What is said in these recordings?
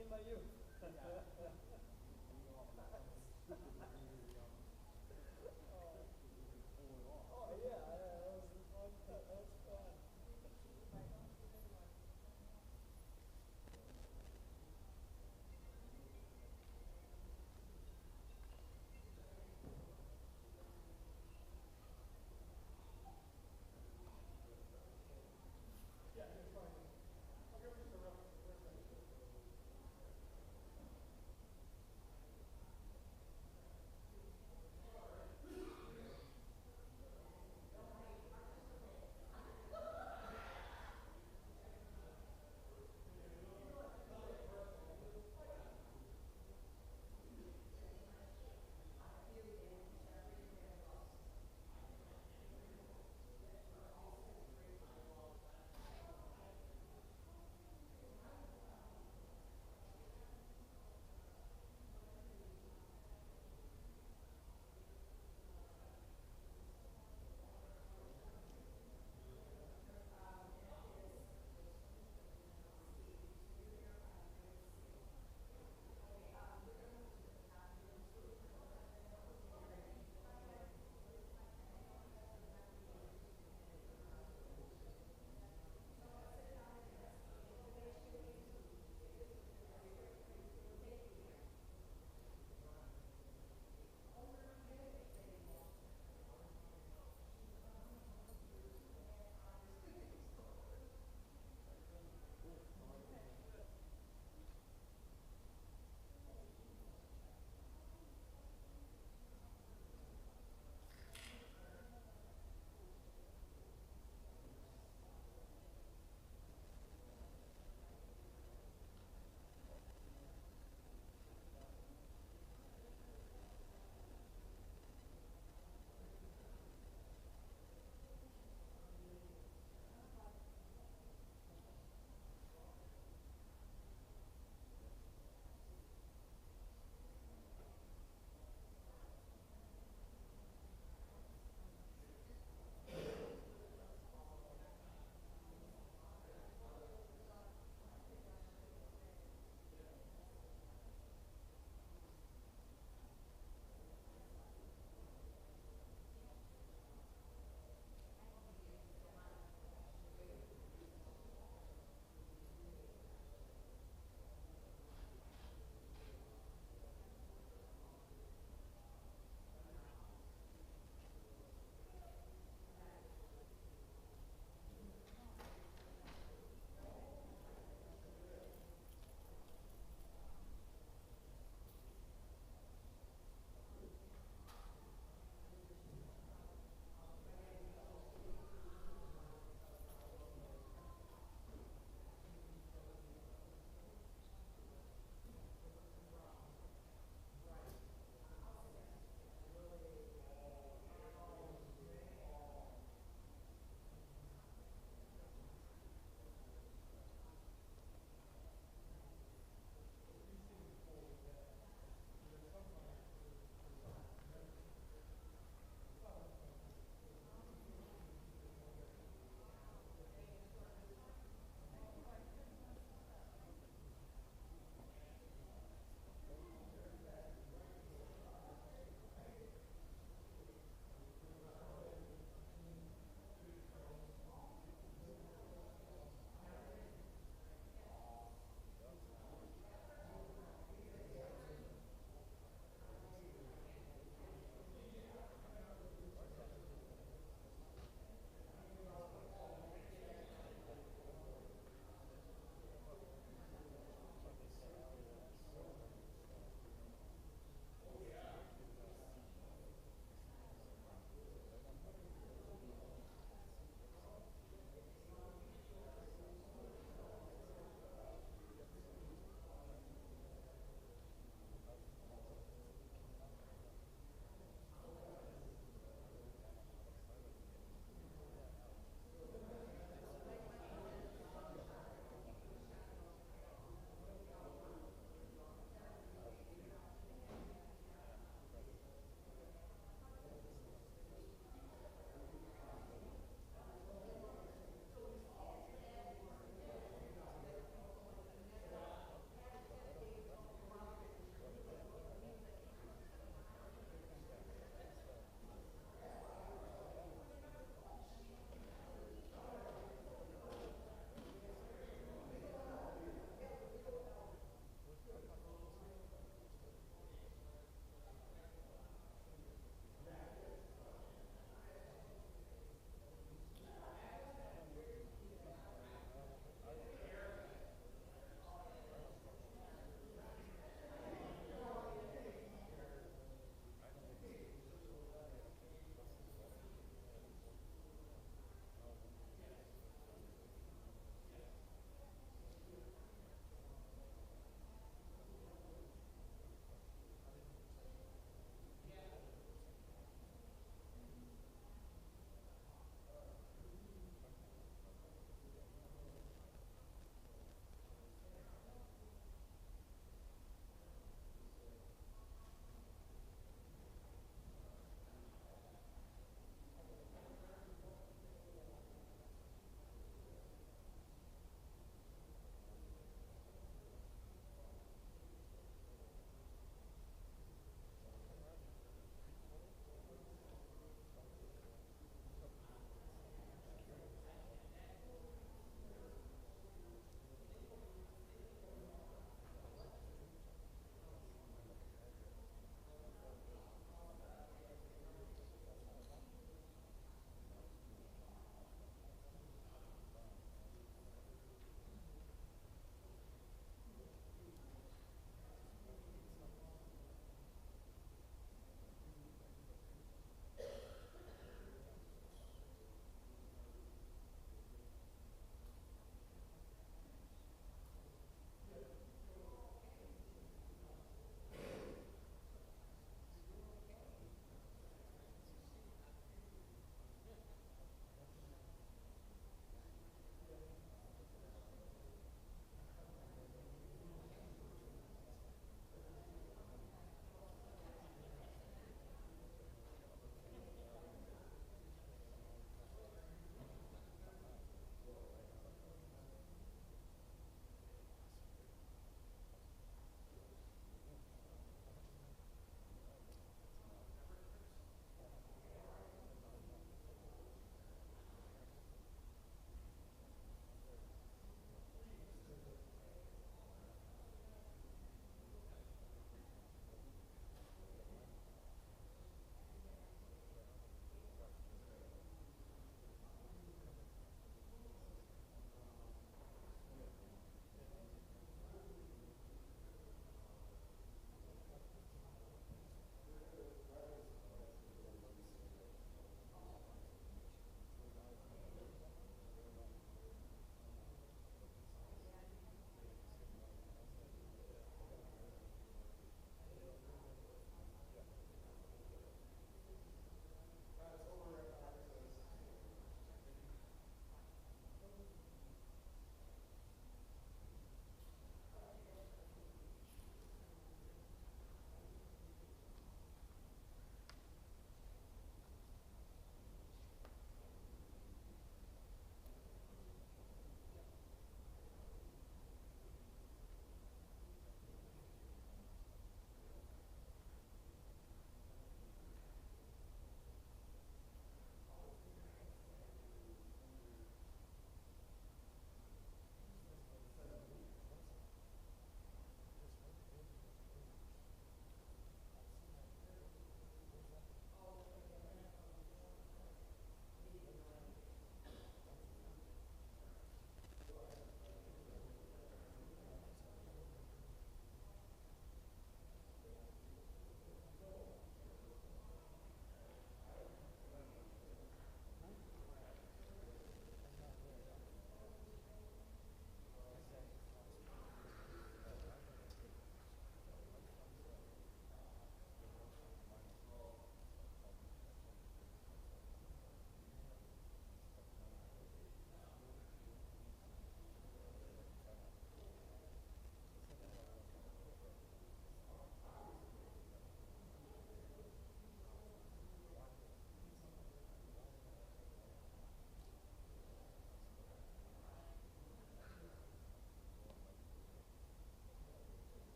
In my youth. Oh yeah, that was fun. That was fun.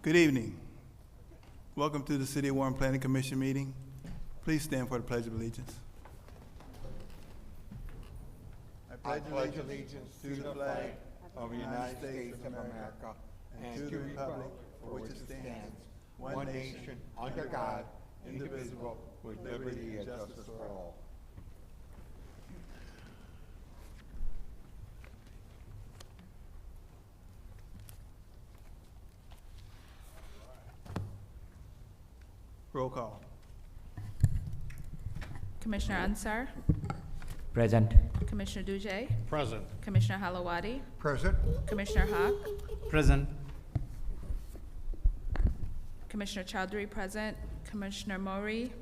Good evening. Welcome to the City of Warren Planning Commission meeting. Please stand for the Pledge of Allegiance. I pledge allegiance to the flag of the United States of America and to the republic for which it stands, one nation, under God, indivisible, with liberty and justice for all. Roll call. Commissioner Ansar, Present. Commissioner Dujay, Present. Commissioner Halawadi, Present. Commissioner Hawk, Present. Commissioner Chowdhury present, Commissioner Mori,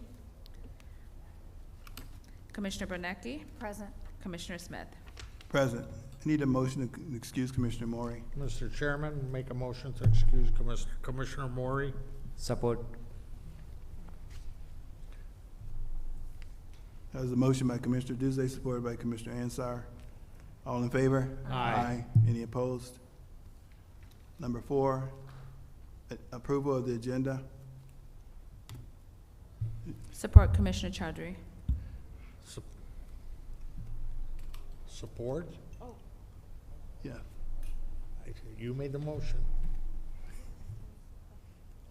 Commissioner Bernecki, Present. Commissioner Smith. Present. I need a motion to excuse Commissioner Maury. Mr. Chairman, make a motion to excuse Commissioner Maury. Support. That was a motion by Commissioner Duzay, supported by Commissioner Ansar. All in favor? Aye. Any opposed? Number 4, approval of the agenda. Support Commissioner Chowdhury. Support? Yeah, You made the motion.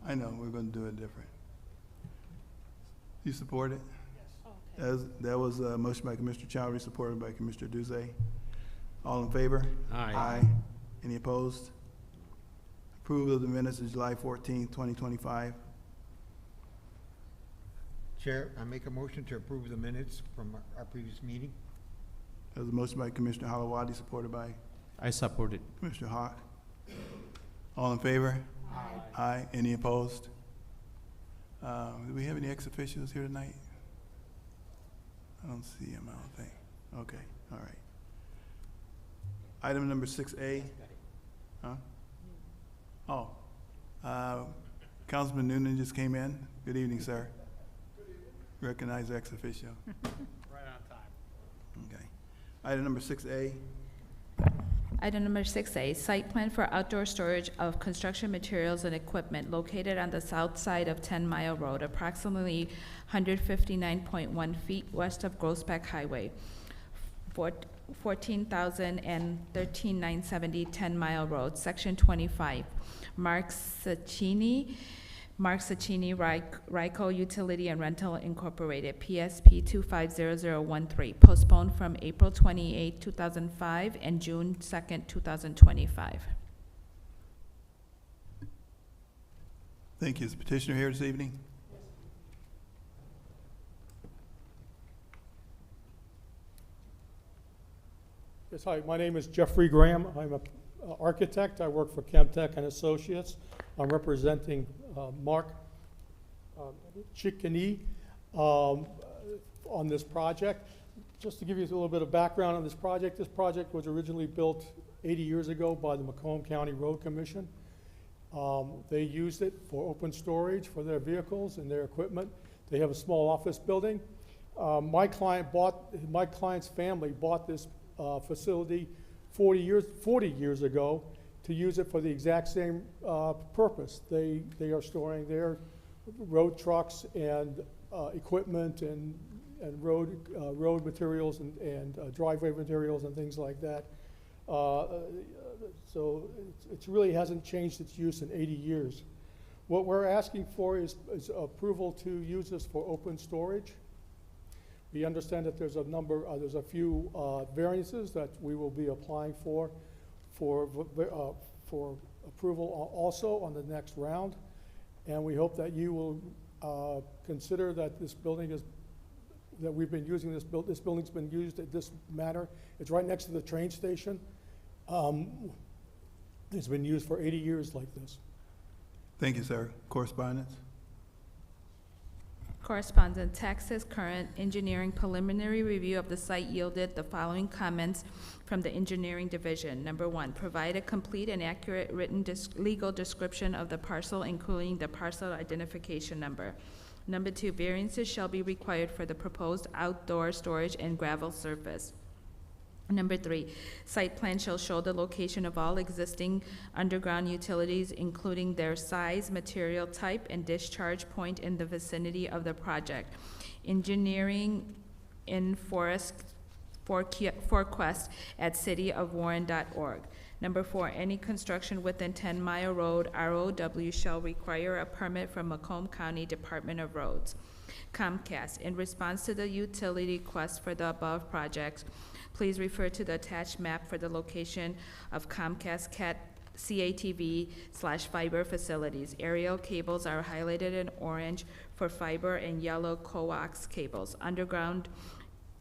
I know, we're gonna do it different. You support it? Yes. That was a motion by Commissioner Chowdhury, supported by Commissioner Duzay. All in favor? Aye. Any opposed? Approval of the minutes of July 14th, 2025. Chair, I make a motion to approve the minutes from our previous meeting. That was a motion by Commissioner Halawadi, supported by I support it. Commissioner Hawk. All in favor? Aye. Any opposed? Do we have any ex officios here tonight? I don't see him, I don't think. Okay, all right. Item number 6A. Huh? Oh, Councilman Noonan just came in. Good evening, sir. Recognize ex officio. Right on time. Okay. Item number 6A. Item number 6A, site plan for outdoor storage of construction materials and equipment located on the south side of 10 Mile Road, approximately 159.1 feet west of Groesbeck Highway, 14,013,970 10 Mile Road, Section 25. Mark Sacchini, Ryco Utility and Rental Incorporated, PSP 250013, postponed from April 28, 2005 and June 2nd, 2025. Thank you. Is the petitioner here this evening? Yes, hi, my name is Jeffrey Graham. I'm an architect. I work for Chemtech and Associates. I'm representing Mark Chickeny on this project. Just to give you a little bit of background on this project was originally built 80 years ago by the Macomb County Road Commission. They used it for open storage for their vehicles and their equipment. They have a small office building. My client's family bought this facility 40 years ago to use it for the exact same purpose. They are storing their road trucks and equipment and road materials and driveway materials and things like that. So it really hasn't changed its use in 80 years. What we're asking for is approval to use this for open storage. We understand that there's a few variances that we will be applying for approval also on the next round. And we hope that you will consider that this building that we've been using this building's been used at this manner. It's right next to the train station. It's been used for 80 years like this. Thank you, sir. Correspondence? Correspondent, Texas Current Engineering preliminary review of the site yielded the following comments from the Engineering Division. Number 1, provide a complete and accurate written legal description of the parcel, including the parcel identification number. Number 2, variances shall be required for the proposed outdoor storage and gravel surface. Number 3, site plan shall show the location of all existing underground utilities, including their size, material type, and discharge point in the vicinity of the project. Engineering in forequest at cityofwarren.org. Number 4, any construction within 10 Mile Road, ROW, shall require a permit from Macomb County Department of Roads. Comcast, in response to the utility request for the above projects, please refer to the attached map for the location of Comcast CATV/fiber facilities. Aerial cables are highlighted in orange for fiber and yellow coax cables. Underground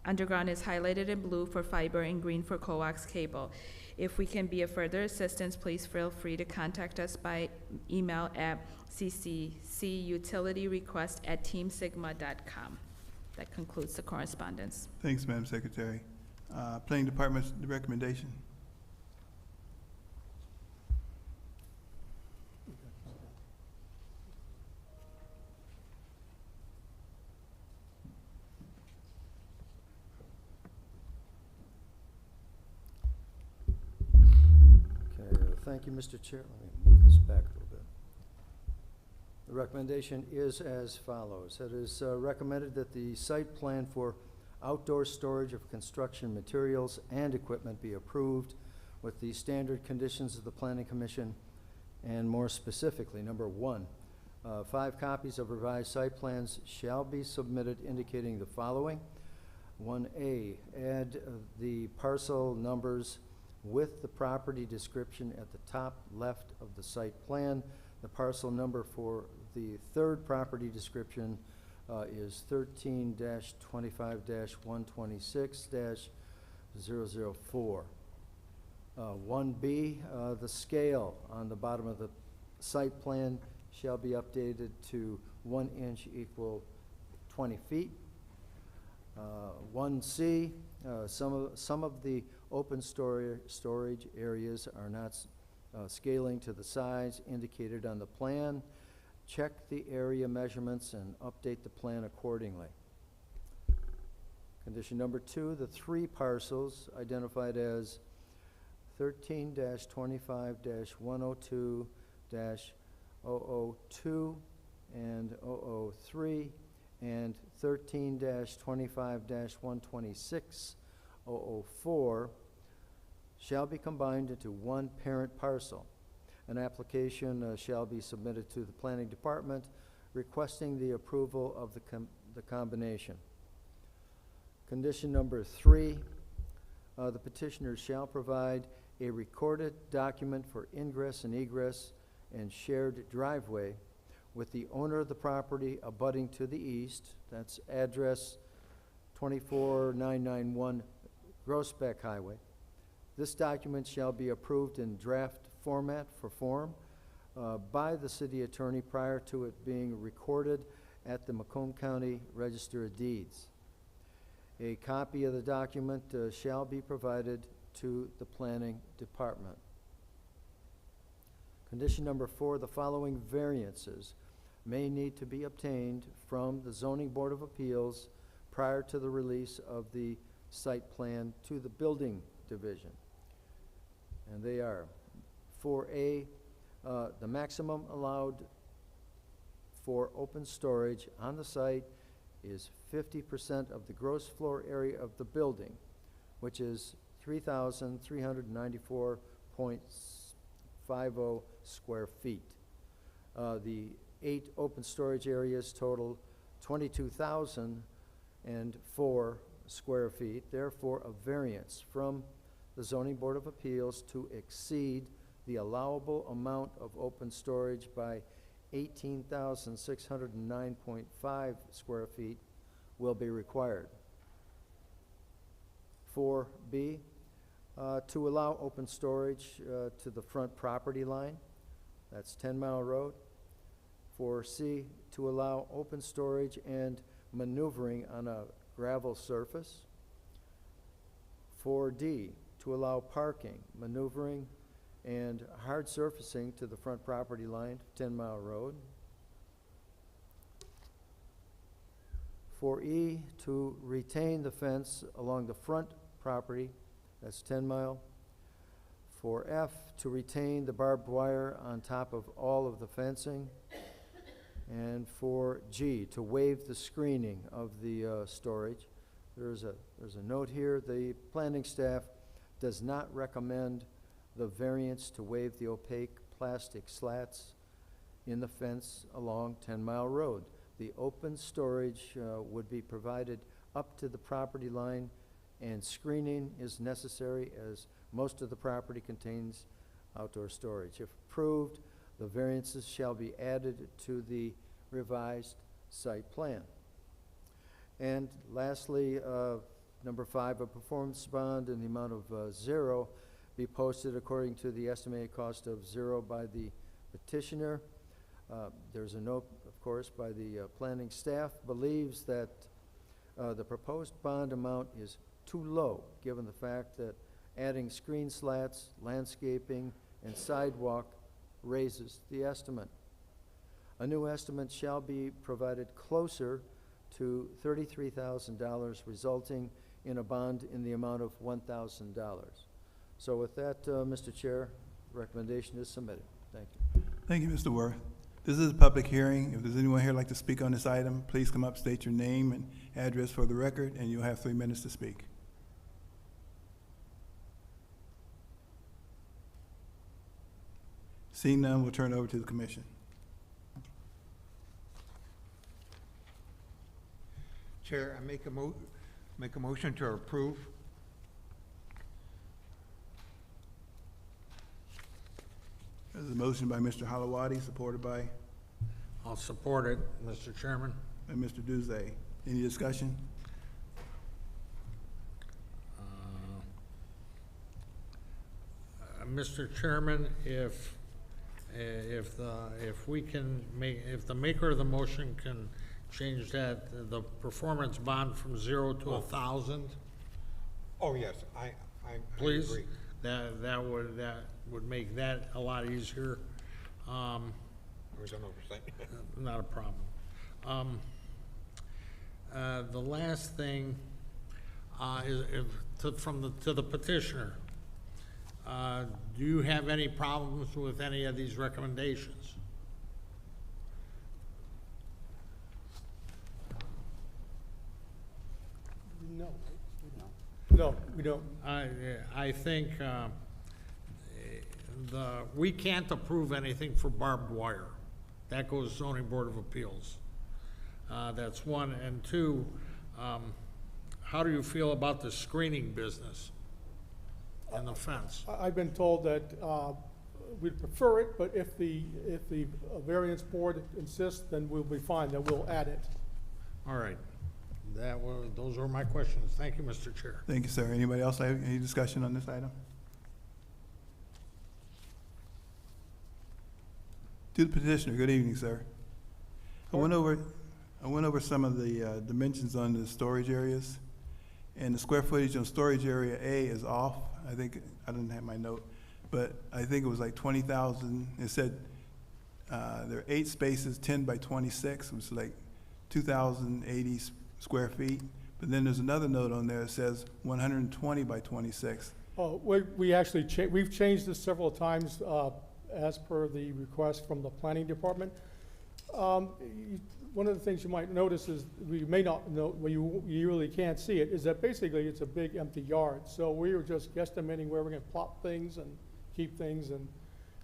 is highlighted in blue for fiber and green for coax cable. If we can be of further assistance, please feel free to contact us by email at cccutilityrequest@teamsigma.com. That concludes the correspondence. Thanks, Madam Secretary. Planning Department's recommendation. Okay, thank you, Mr. Chair. Let me move this back a little bit. The recommendation is as follows. It is recommended that the site plan for outdoor storage of construction materials and equipment be approved with the standard conditions of the Planning Commission, and more specifically, number 1, 5 copies of revised site plans shall be submitted indicating the following. 1A, add the parcel numbers with the property description at the top left of the site plan. The parcel number for the third property description is 13-25-126-004. 1B, the scale on the bottom of the site plan shall be updated to 1 inch equal 20 feet. 1C, some of the open storage areas are not scaling to the size indicated on the plan. Check the area measurements and update the plan accordingly. Condition number 2, the 3 parcels identified as 13-25-102-002 and 003 and 13-25-126-004 shall be combined into one parent parcel. An application shall be submitted to the Planning Department requesting the approval of the combination. Condition number 3, the petitioner shall provide a recorded document for ingress and egress and shared driveway with the owner of the property abutting to the east. That's address 24991 Groesbeck Highway. This document shall be approved in draft format for form by the city attorney prior to it being recorded at the Macomb County Register of Deeds. A copy of the document shall be provided to the Planning Department. Condition number 4, the following variances may need to be obtained from the Zoning Board of Appeals prior to the release of the site plan to the Building Division. And they are 4A, the maximum allowed for open storage on the site is 50% of the gross floor area of the building, which is 3,394.50 square feet. The 8 open storage areas total 22,004 square feet, therefore a variance from the Zoning Board of Appeals to exceed the allowable amount of open storage by 18,609.5 square feet will be required. 4B, to allow open storage to the front property line, that's 10 Mile Road. 4C, to allow open storage and maneuvering on a gravel surface. 4D, to allow parking, maneuvering, and hard surfacing to the front property line, 10 Mile Road. 4E, to retain the fence along the front property that's 10 mile. For F, to retain the barbed wire on top of all of the fencing. And for G, to waive the screening of the storage. There's a note here, the planning staff does not recommend the variance to waive the opaque plastic slats in the fence along 10 Mile Road. The open storage would be provided up to the property line, and screening is necessary as most of the property contains outdoor storage. If approved, the variances shall be added to the revised site plan. And lastly, number 5, a performance bond in the amount of 0 be posted according to the estimated cost of 0 by the petitioner. There's a note, of course, by the planning staff believes that the proposed bond amount is too low, given the fact that adding screen slats, landscaping, and sidewalk raises the estimate. A new estimate shall be provided closer to $33,000, resulting in a bond in the amount of $1,000. So with that, Mr. Chair, recommendation is submitted. Thank you. Thank you, Mr. Worth. This is a public hearing. If there's anyone here who'd like to speak on this item, please come up, state your name and address for the record, and you'll have 3 minutes to speak. Seeing none, we'll turn it over to the commission. Chair, I make a motion to approve. There's a motion by Mr. Halawadi, supported by I'll support it, Mr. Chairman. Mr. Duzay. Any discussion? Mr. Chairman, if the maker of the motion can change that, the performance bond from 0 to 1,000, Oh, yes, I please, agree. that would make that a lot easier. It was an oversight. Not a problem. The last thing is to the petitioner. Do you have any problems with any of these recommendations? No, no, we don't. I think we can't approve anything for barbed wire. That goes zoning board of appeals. That's one. And two, how do you feel about the screening business and the fence? I've been told that we'd prefer it, but if the variance board insists, then we'll be fine, then we'll add it. All right. Those were my questions. Thank you, Mr. Chair. Thank you, sir. Anybody else have any discussion on this item? To the petitioner, good evening, sir. I went over some of the dimensions on the storage areas, and the square footage on storage area A is off. I think, I didn't have my note, but I think it was like 20,000. It said there are 8 spaces, 10 by 26, which is like 2,080 square feet. But then there's another note on there that says 120 by 26. Oh, we actually, we've changed this several times as per the request from the planning department. One of the things you might notice is, we may not know, well, you really can't see it, is that basically it's a big empty yard. So we were just guesstimating where we're gonna plop things and keep things, and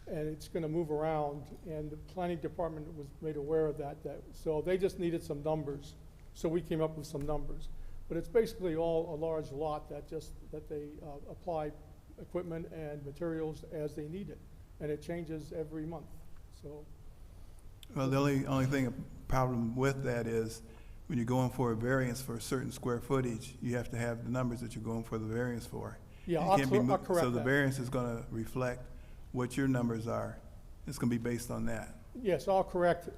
it's gonna move around. And the planning department was made aware of that, so they just needed some numbers. So we came up with some numbers. But it's basically all a large lot that they apply equipment and materials as they need it. And it changes every month, so. Well, the only thing, a problem with that is when you're going for a variance for a certain square footage, you have to have the numbers that you're going for the variance for. Yeah, It I'll can't be correct So the that. variance is gonna reflect what your numbers are. It's gonna be based on that. Yes, I'll correct.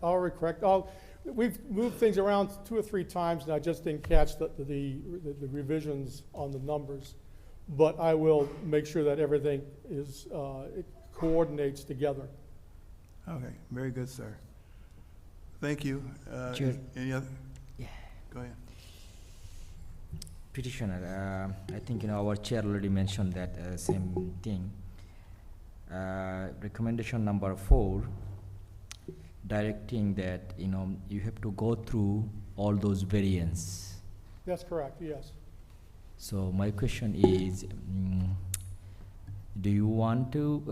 We've moved things around 2 or 3 times, and I just didn't catch the revisions on the numbers. But I will make sure that everything is, it coordinates together. Okay, very good, sir. Thank you. Chair. Any other? Yeah. Go ahead. Petitioner, I think, our chair already mentioned that same thing. Recommendation number 4, directing that, you have to go through all those variants. That's correct, yes. So my question is, do you want to,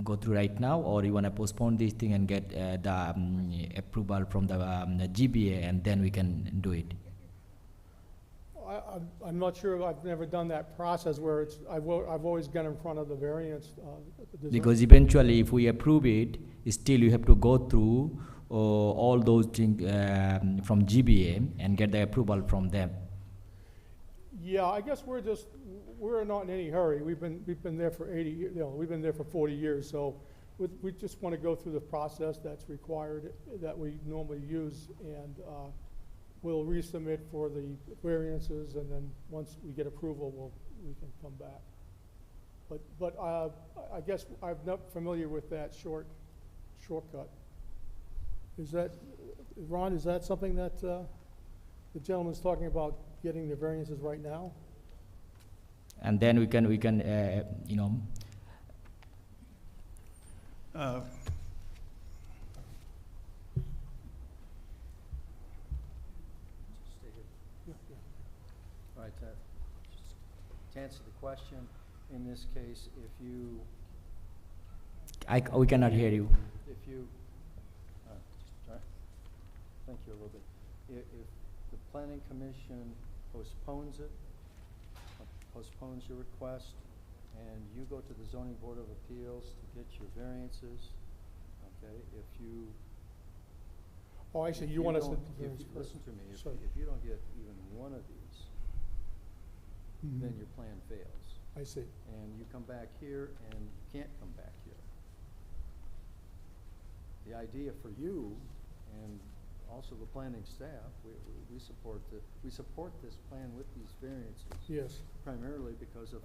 go through right now, or you want to postpone this thing and get the approval from the GBA, and then we can do it? I'm not sure, I've never done that process where it's, I've always gone in front of the variance. Because eventually, if we approve it, still you have to go through all those things from GBA and get the approval from them. Yeah, I guess we're not in any hurry. We've been there for 80, we've been there for 40 years, so we just want to go through the process that's required, that we normally use, and we'll resubmit for the variances, and then once we get approval, we can come back. But I guess I'm not familiar with that shortcut. Is that, Ron, is that something that the gentleman's talking about, getting the variances right now? And then we can Stay here. All right, to answer the question, in this case, if you, we cannot hear you. just try, thank you a little bit. If the planning commission postpones it, postpones your request, and you go to the zoning board of appeals to get your variances, okay, if you. Oh, I see, if you want us to. don't- Listen to me, Sorry. if you don't get even one of these, Mhm. then your plan fails. I see. And you come back here and you can't come back here. The idea for you and also the planning staff, we support this plan with these variances. Yes. Primarily because of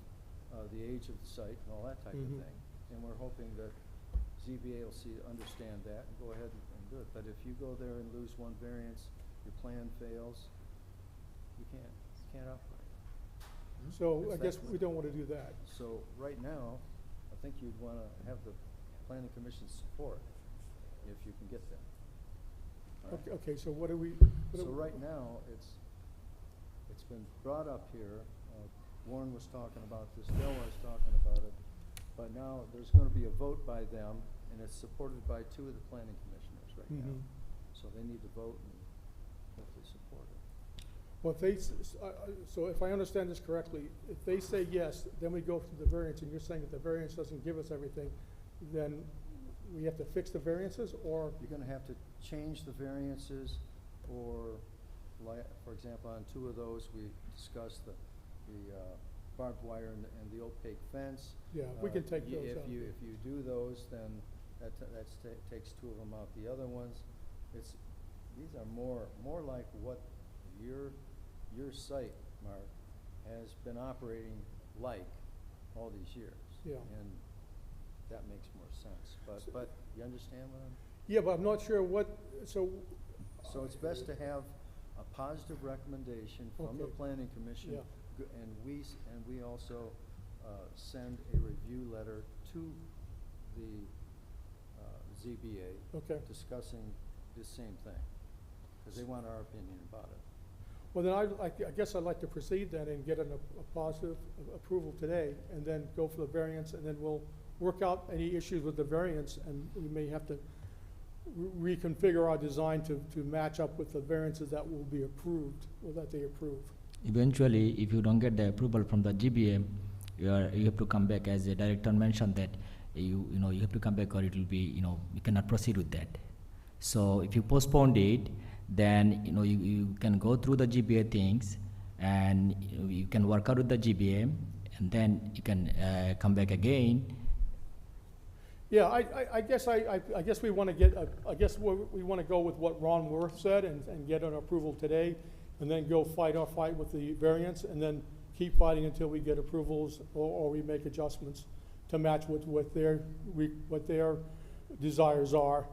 the age of the site and all that type Mhm. of thing. And we're hoping that ZBA will understand that and go ahead and do it. But if you go there and lose one variance, your plan fails, you can't operate. So I It's guess that we don't want to do that. So right now, I think you'd want to have the planning commission's support if you can get that. All right? Okay, so what do we? So right now, it's been brought up here, Warren was talking about this, Bill was talking about it, but now there's going to be a vote by them, and it's supported by 2 of the planning commissioners right now. Mhm. So they need to vote and hopefully support it. Well, if they, so if I understand this correctly, if they say yes, then we go through the variance, and you're saying that the variance doesn't give us everything, then we have to fix the variances, or? You're gonna have to change the variances, or for example, on 2 of those, we discussed the barbed wire and the opaque fence. Yeah, we can take those If out. you do those, then that takes 2 of them out. The other ones, these are more like what your site, Mark, has been operating like all these years. Yeah. And that makes more sense. But you understand what I'm? Yeah, but I'm not sure what, so. So it's best to have a positive recommendation from the Okay. planning commission. Yeah. And we also send a review letter to the ZBA Okay. discussing this same thing, because they want our opinion about it. Well, then I guess I'd like to proceed then and get a positive approval today, and then go for the variance, and then we'll work out any issues with the variance, and we may have to reconfigure our design to match up with the variances that will be approved, or that they approve. Eventually, if you don't get the approval from the GBA, you have to come back, as the director mentioned, that you have to come back, or it will be, you cannot proceed with that. So if you postponed it, then you can go through the GBA things, and you can work out with the GBA, and then you can come back again. Yeah, I guess we want to get, I guess we want to go with what Ron Worth said, and get an approval today, and then go fight our fight with the variance, and then keep fighting until we get approvals, or we make adjustments to match what their desires are,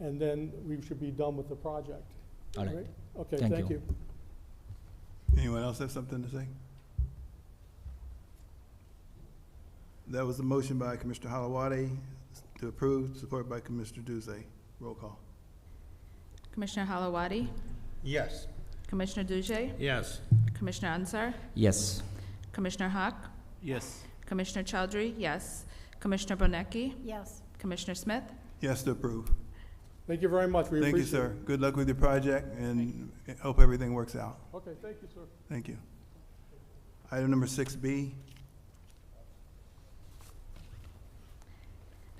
and then we should be done with the project. All right. Okay, Thank thank you. you. Anyone else have something to say? That was the motion by Commissioner Halawade to approve, supported by Commissioner Duze. Roll call. Commissioner Halawadi, Yes. Commissioner Duje, Yes. Commissioner Ansar, Yes. Commissioner Hawk, Yes. Commissioner Chowdhury, yes. Commissioner Bonecki, Yes. Commissioner Smith. Yes to approve. Thank you very much. We Thank you, appreciate it. sir. Good luck with your project, and hope everything works out. Okay, thank you, sir. Thank you. Item number 6B.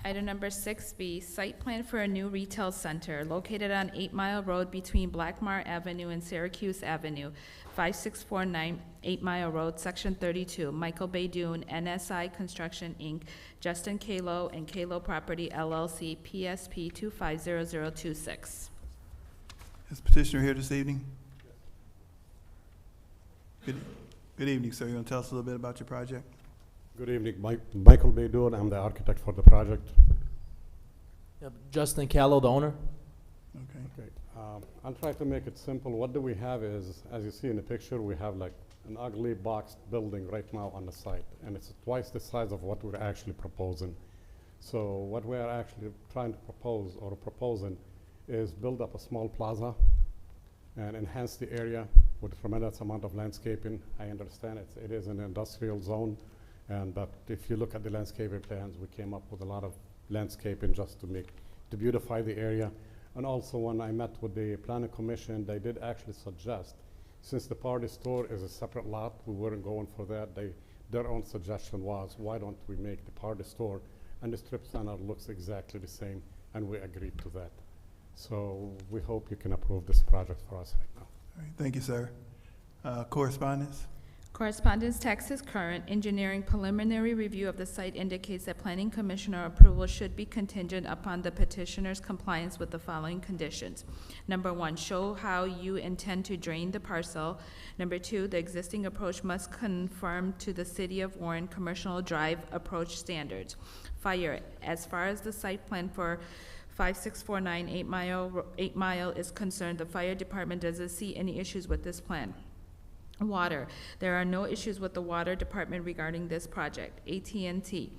Item number 6B, site plan for a new retail center located on 8 Mile Road between Blackmar Avenue and Syracuse Avenue, 5649 8 Mile Road, Section 32, Michael Baydun, NSI Construction, Inc., Justin Kalo and Kalo Property LLC, PSP 250026. Is petitioner here this evening? Good evening, sir. You want to tell us a little bit about your project? Good evening, Michael Baydun, I'm the architect for the project. Yep, Justin Callow, the owner. Okay. Okay, I'll try to make it simple. What do we have is, as you see in the picture, we have like an ugly boxed building right now on the site, and it's twice the size of what we're actually proposing. So what we are actually trying to propose or proposing is build up a small plaza and enhance the area with tremendous amount of landscaping. I understand it is an industrial zone, but if you look at the landscaping plans, we came up with a lot of landscaping just to beautify the area. And also when I met with the planning commission, they did actually suggest, since the party store is a separate lot, we weren't going for that. Their own suggestion was, why don't we make the party store and the strip center looks exactly the same, and we agreed to that. So we hope you can approve this project for us right now. All right, thank you, sir. Correspondence? Correspondence text is current. Engineering preliminary review of the site indicates that planning commissioner approval should be contingent upon the petitioner's compliance with the following conditions. Number 1, show how you intend to drain the parcel. Number 2, the existing approach must conform to the City of Warren Commercial Drive approach standards. Fire, as far as the site plan for 5649 8 Mile is concerned, the fire department doesn't see any issues with this plan. Water, there are no issues with the water department regarding this project. AT&T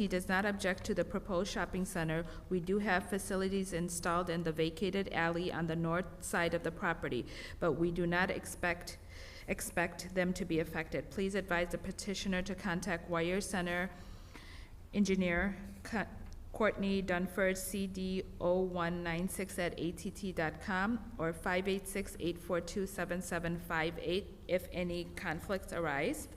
does not object to the proposed shopping center. We do have facilities installed in the vacated alley on the north side of the property, but we do not expect them to be affected. Please advise the petitioner to contact Wire Center engineer Courtney Dunford, CD0196@att.com, or 586-842-7758 if any conflicts arise.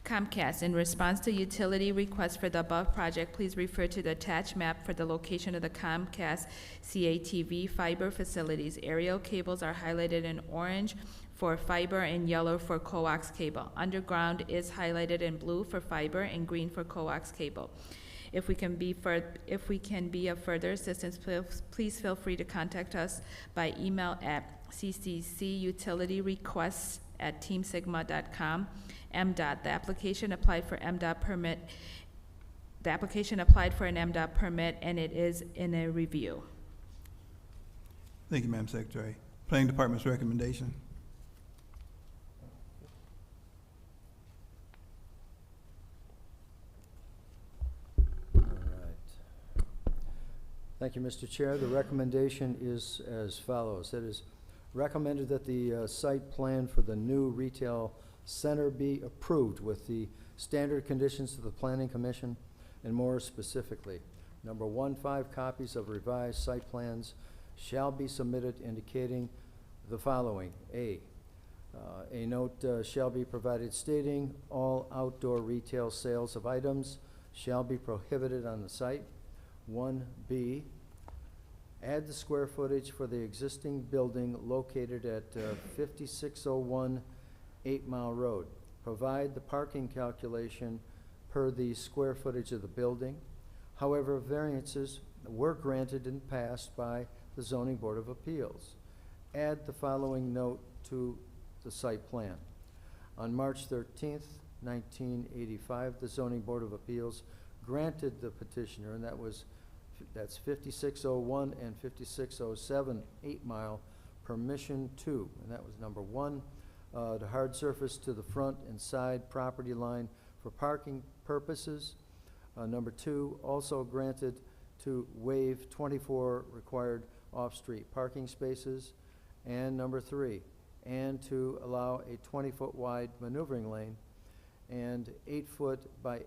Comcast, in response to utility requests for the above project, please refer to the attached map for the location of the Comcast CATV fiber facilities. Aerial cables are highlighted in orange for fiber and yellow for coax cable. Underground is highlighted in blue for fiber and green for coax cable. If we can be of further assistance, please feel free to contact us by email at cccutilityrequests@teamsigma.com. MDOT, the application applied for MDOT permit. The application applied for an MDOT permit, and it is in a review. Thank you, Madam Secretary. Planning Department's recommendation? Thank you, Mr. Chair. The recommendation is as follows. It is recommended that the site plan for the new retail center be approved with the standard conditions of the Planning Commission, and more specifically, number 1, 5 copies of revised site plans shall be submitted indicating the following. A note shall be provided stating all outdoor retail sales of items shall be prohibited on the site. 1B, add the square footage for the existing building located at 5601 8 Mile Road. Provide the parking calculation per the square footage of the building. However, variances were granted and passed by the Zoning Board of Appeals. Add the following note to the site plan. On March 13th, 1985, the Zoning Board of Appeals granted the petitioner, and that's 5601 and 5607 8 Mile permission to, and that was number 1, the hard surface to the front and side property line for parking purposes. Number 2, also granted to waive 24 required off-street parking spaces. And number 3, and to allow a 20-foot wide maneuvering lane and 8-foot by,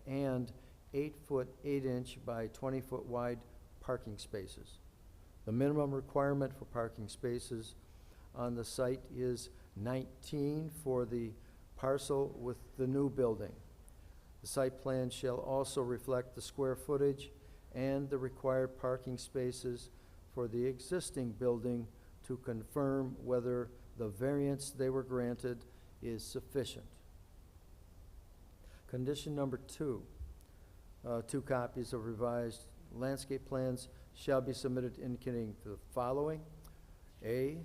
and 8-foot 8-inch by 20-foot wide parking spaces. The minimum requirement for parking spaces on the site is 19 for the parcel with the new building. The site plan shall also reflect the square footage and the required parking spaces for the existing building to confirm whether the variance they were granted is sufficient. Condition number 2, 2 copies of revised landscape plans shall be submitted indicating the following. A,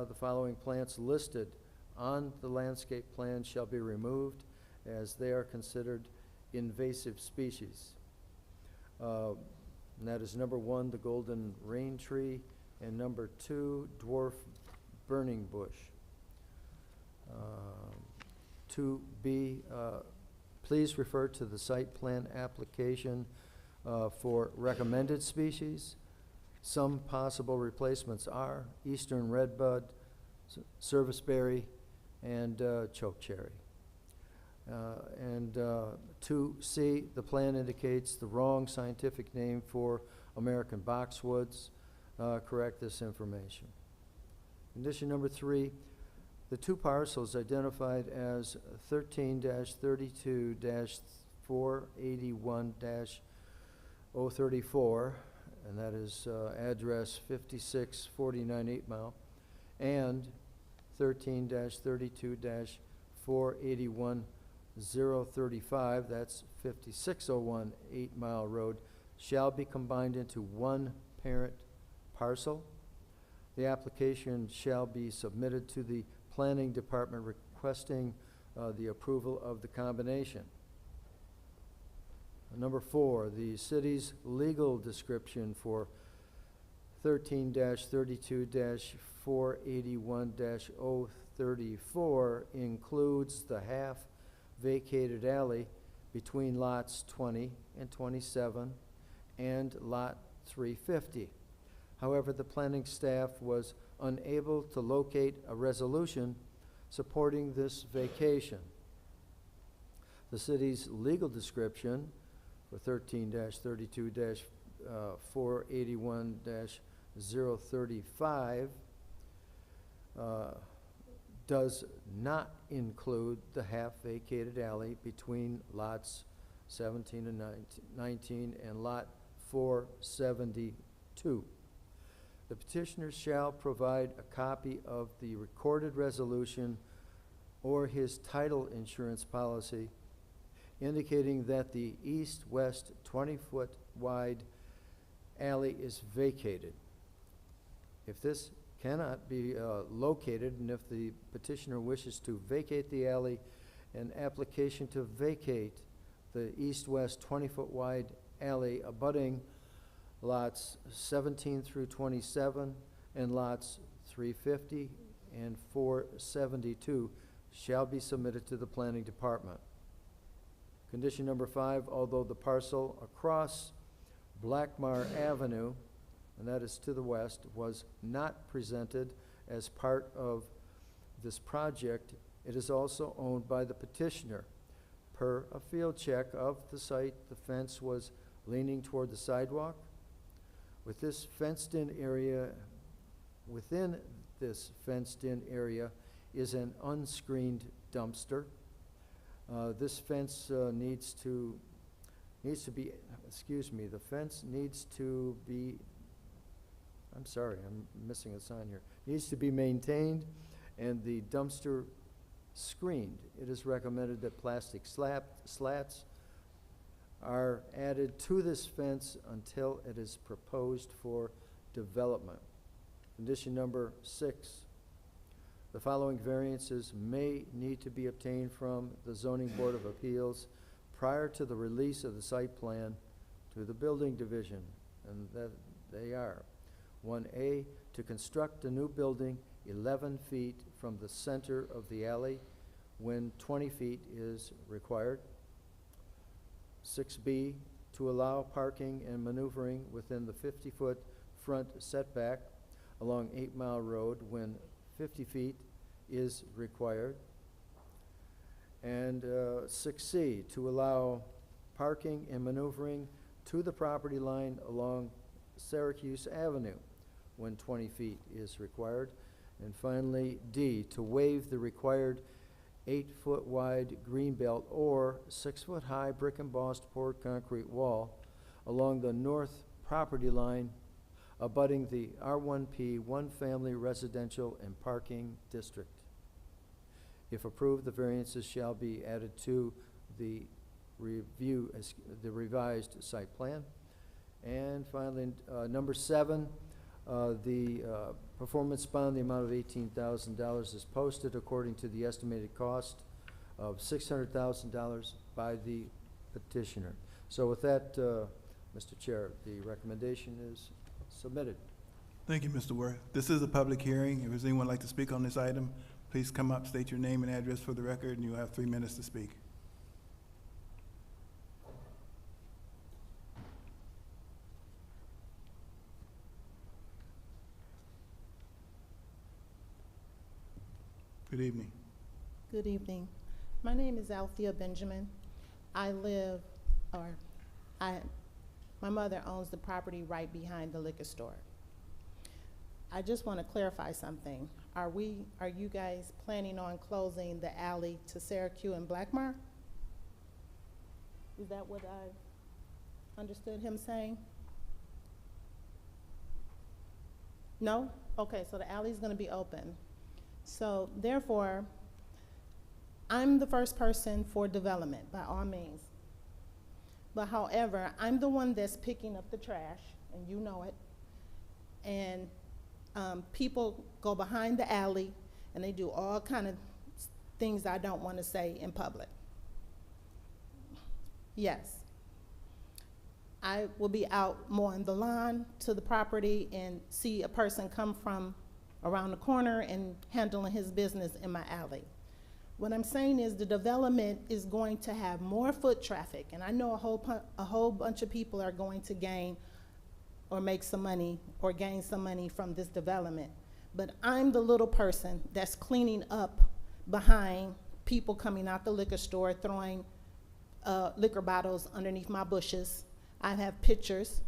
the following plants listed on the landscape plan shall be removed as they are considered invasive species. And that is number 1, the golden rain tree, and number 2, dwarf burning bush. 2B, please refer to the site plan application for recommended species. Some possible replacements are eastern redbud, serviceberry, and chokecherry. And 2C, the plan indicates the wrong scientific name for American boxwoods. Correct this information. Condition number 3, the 2 parcels identified as 13-32-481-034, and that is address 5649 8 Mile, and 13-32-481-035, that's 5601 8 Mile Road, shall be combined into one parent parcel. The application shall be submitted to the Planning Department requesting the approval of the combination. Number 4, the city's legal description for 13-32-481-034 includes the half vacated alley between lots 20 and 27 and lot 350. However, the planning staff was unable to locate a resolution supporting this vacation. The city's legal description for 13-32-481-035 does not include the half vacated alley between lots 17 and 19 and lot 472. The petitioner shall provide a copy of the recorded resolution or his title insurance policy indicating that the east-west 20-foot wide alley is vacated. If this cannot be located, and if the petitioner wishes to vacate the alley, an application to vacate the east-west 20-foot wide alley abutting lots 17 through 27 and lots 350 and 472 shall be submitted to the Planning Department. Condition number 5, although the parcel across Blackmar Avenue, and that is to the west, was not presented as part of this project, it is also owned by the petitioner. Per a field check of the site, the fence was leaning toward the sidewalk. With this fenced-in area, within this fenced-in area is an unscreened dumpster. This fence needs to be, the fence needs to be, I'm sorry, I'm missing a sign here, needs to be maintained and the dumpster screened. It is recommended that plastic slats are added to this fence until it is proposed for development. Condition number 6, the following variances may need to be obtained from the Zoning Board of Appeals prior to the release of the site plan to the Building Division, and that they are. 1A, to construct a new building 11 feet from the center of the alley when 20 feet is required. 6B, to allow parking and maneuvering within the 50-foot front setback along 8 Mile Road when 50 feet is required. And 6C, to allow parking and maneuvering to the property line along Syracuse Avenue when 20 feet is required. And finally, D, to waive the required 8-foot wide green belt or 6-foot high brick embossed poured concrete wall along the north property line abutting the R1P one-family residential and parking district. If approved, the variances shall be added to the the revised site plan. And finally, number 7, the performance bond, the amount of $18,000 is posted according to the estimated cost of $600,000 by the petitioner. So with that, Mr. Chair, the recommendation is submitted. Thank you, Mr. Worth. This is a public hearing. If there's anyone like to speak on this item, please come up, state your name and address for the record, and you'll have 3 minutes to speak. Good evening. Good evening. My name is Althea Benjamin. My mother owns the property right behind the liquor store. I just want to clarify something. Are you guys planning on closing the alley to Syracuse and Blackmar? Is that what I understood him saying? No? Okay, so the alley's going to be open. So therefore, I'm the first person for development, by all means. But however, I'm the one that's picking up the trash, and you know it. And people go behind the alley, and they do all kind of things I don't want to say in public. Yes. I will be out mowing the lawn to the property and see a person come from around the corner and handling his business in my alley. What I'm saying is the development is going to have more foot traffic, and I know a whole bunch of people are going to gain or make some money or gain some money from this development. But I'm the little person that's cleaning up behind people coming out the liquor store, throwing liquor bottles underneath my bushes. I have pictures.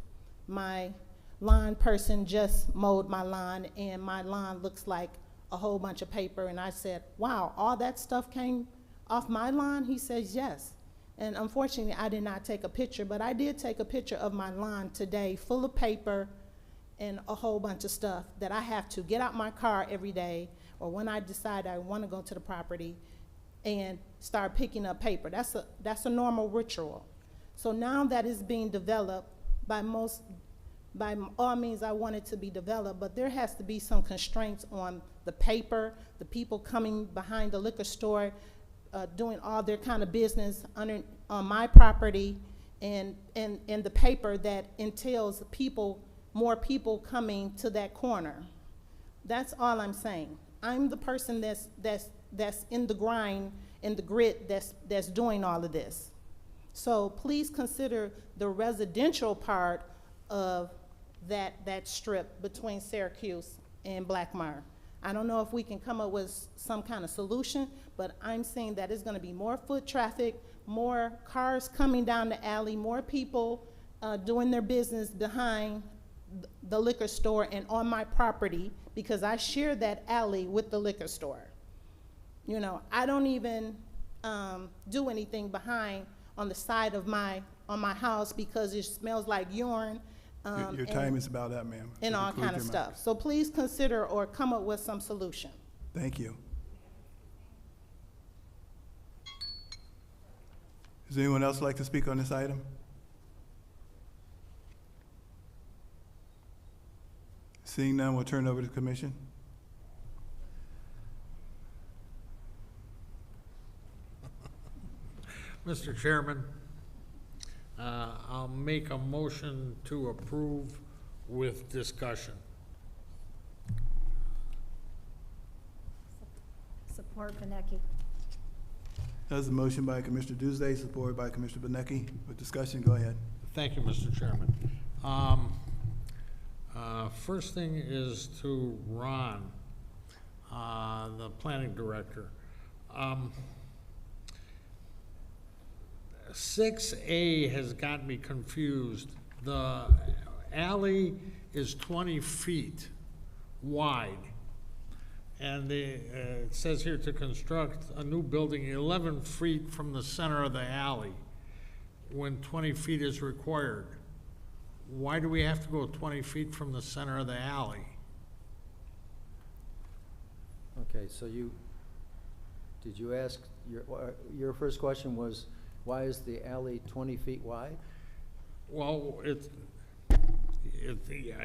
My lawn person just mowed my lawn, and my lawn looks like a whole bunch of paper. And I said, wow, all that stuff came off my lawn? He says, yes. And unfortunately, I did not take a picture, but I did take a picture of my lawn today, full of paper and a whole bunch of stuff that I have to get out my car every day, or when I decide I want to go to the property and start picking up paper. That's a normal ritual. So now that is being developed by all means, I want it to be developed, but there has to be some constraints on the paper, the people coming behind the liquor store, doing all their kind of business on my property, and the paper that entails more people coming to that corner. That's all I'm saying. I'm the person that's in the grind, in the grit, that's doing all of this. So please consider the residential part of that strip between Syracuse and Blackmar. I don't know if we can come up with some kind of solution, but I'm saying that it's going to be more foot traffic, more cars coming down the alley, more people doing their business behind the liquor store and on my property, because I share that alley with the liquor store. You know, I don't even do anything behind on the side of my house because it smells like urine. Your time is about up, ma'am. And all kind of stuff. So please consider or come up with some solution. Thank you. Does anyone else like to speak on this item? Seeing none, we'll turn it over to the commission. Mr. Chairman, I'll make a motion to approve with discussion. support Benecki. There's a motion by Commissioner Tuesday, supported by Commissioner Benecki. For discussion, go ahead. Thank you, Mr. Chairman. First thing is to Ron, the planning director. 6A has got me confused. The alley is 20 feet wide. And it says here to construct a new building 11 feet from the center of the alley when 20 feet is required. Why do we have to go 20 feet from the center of the alley? Okay, so did you ask, your first question was, why is the alley 20 feet wide? Well,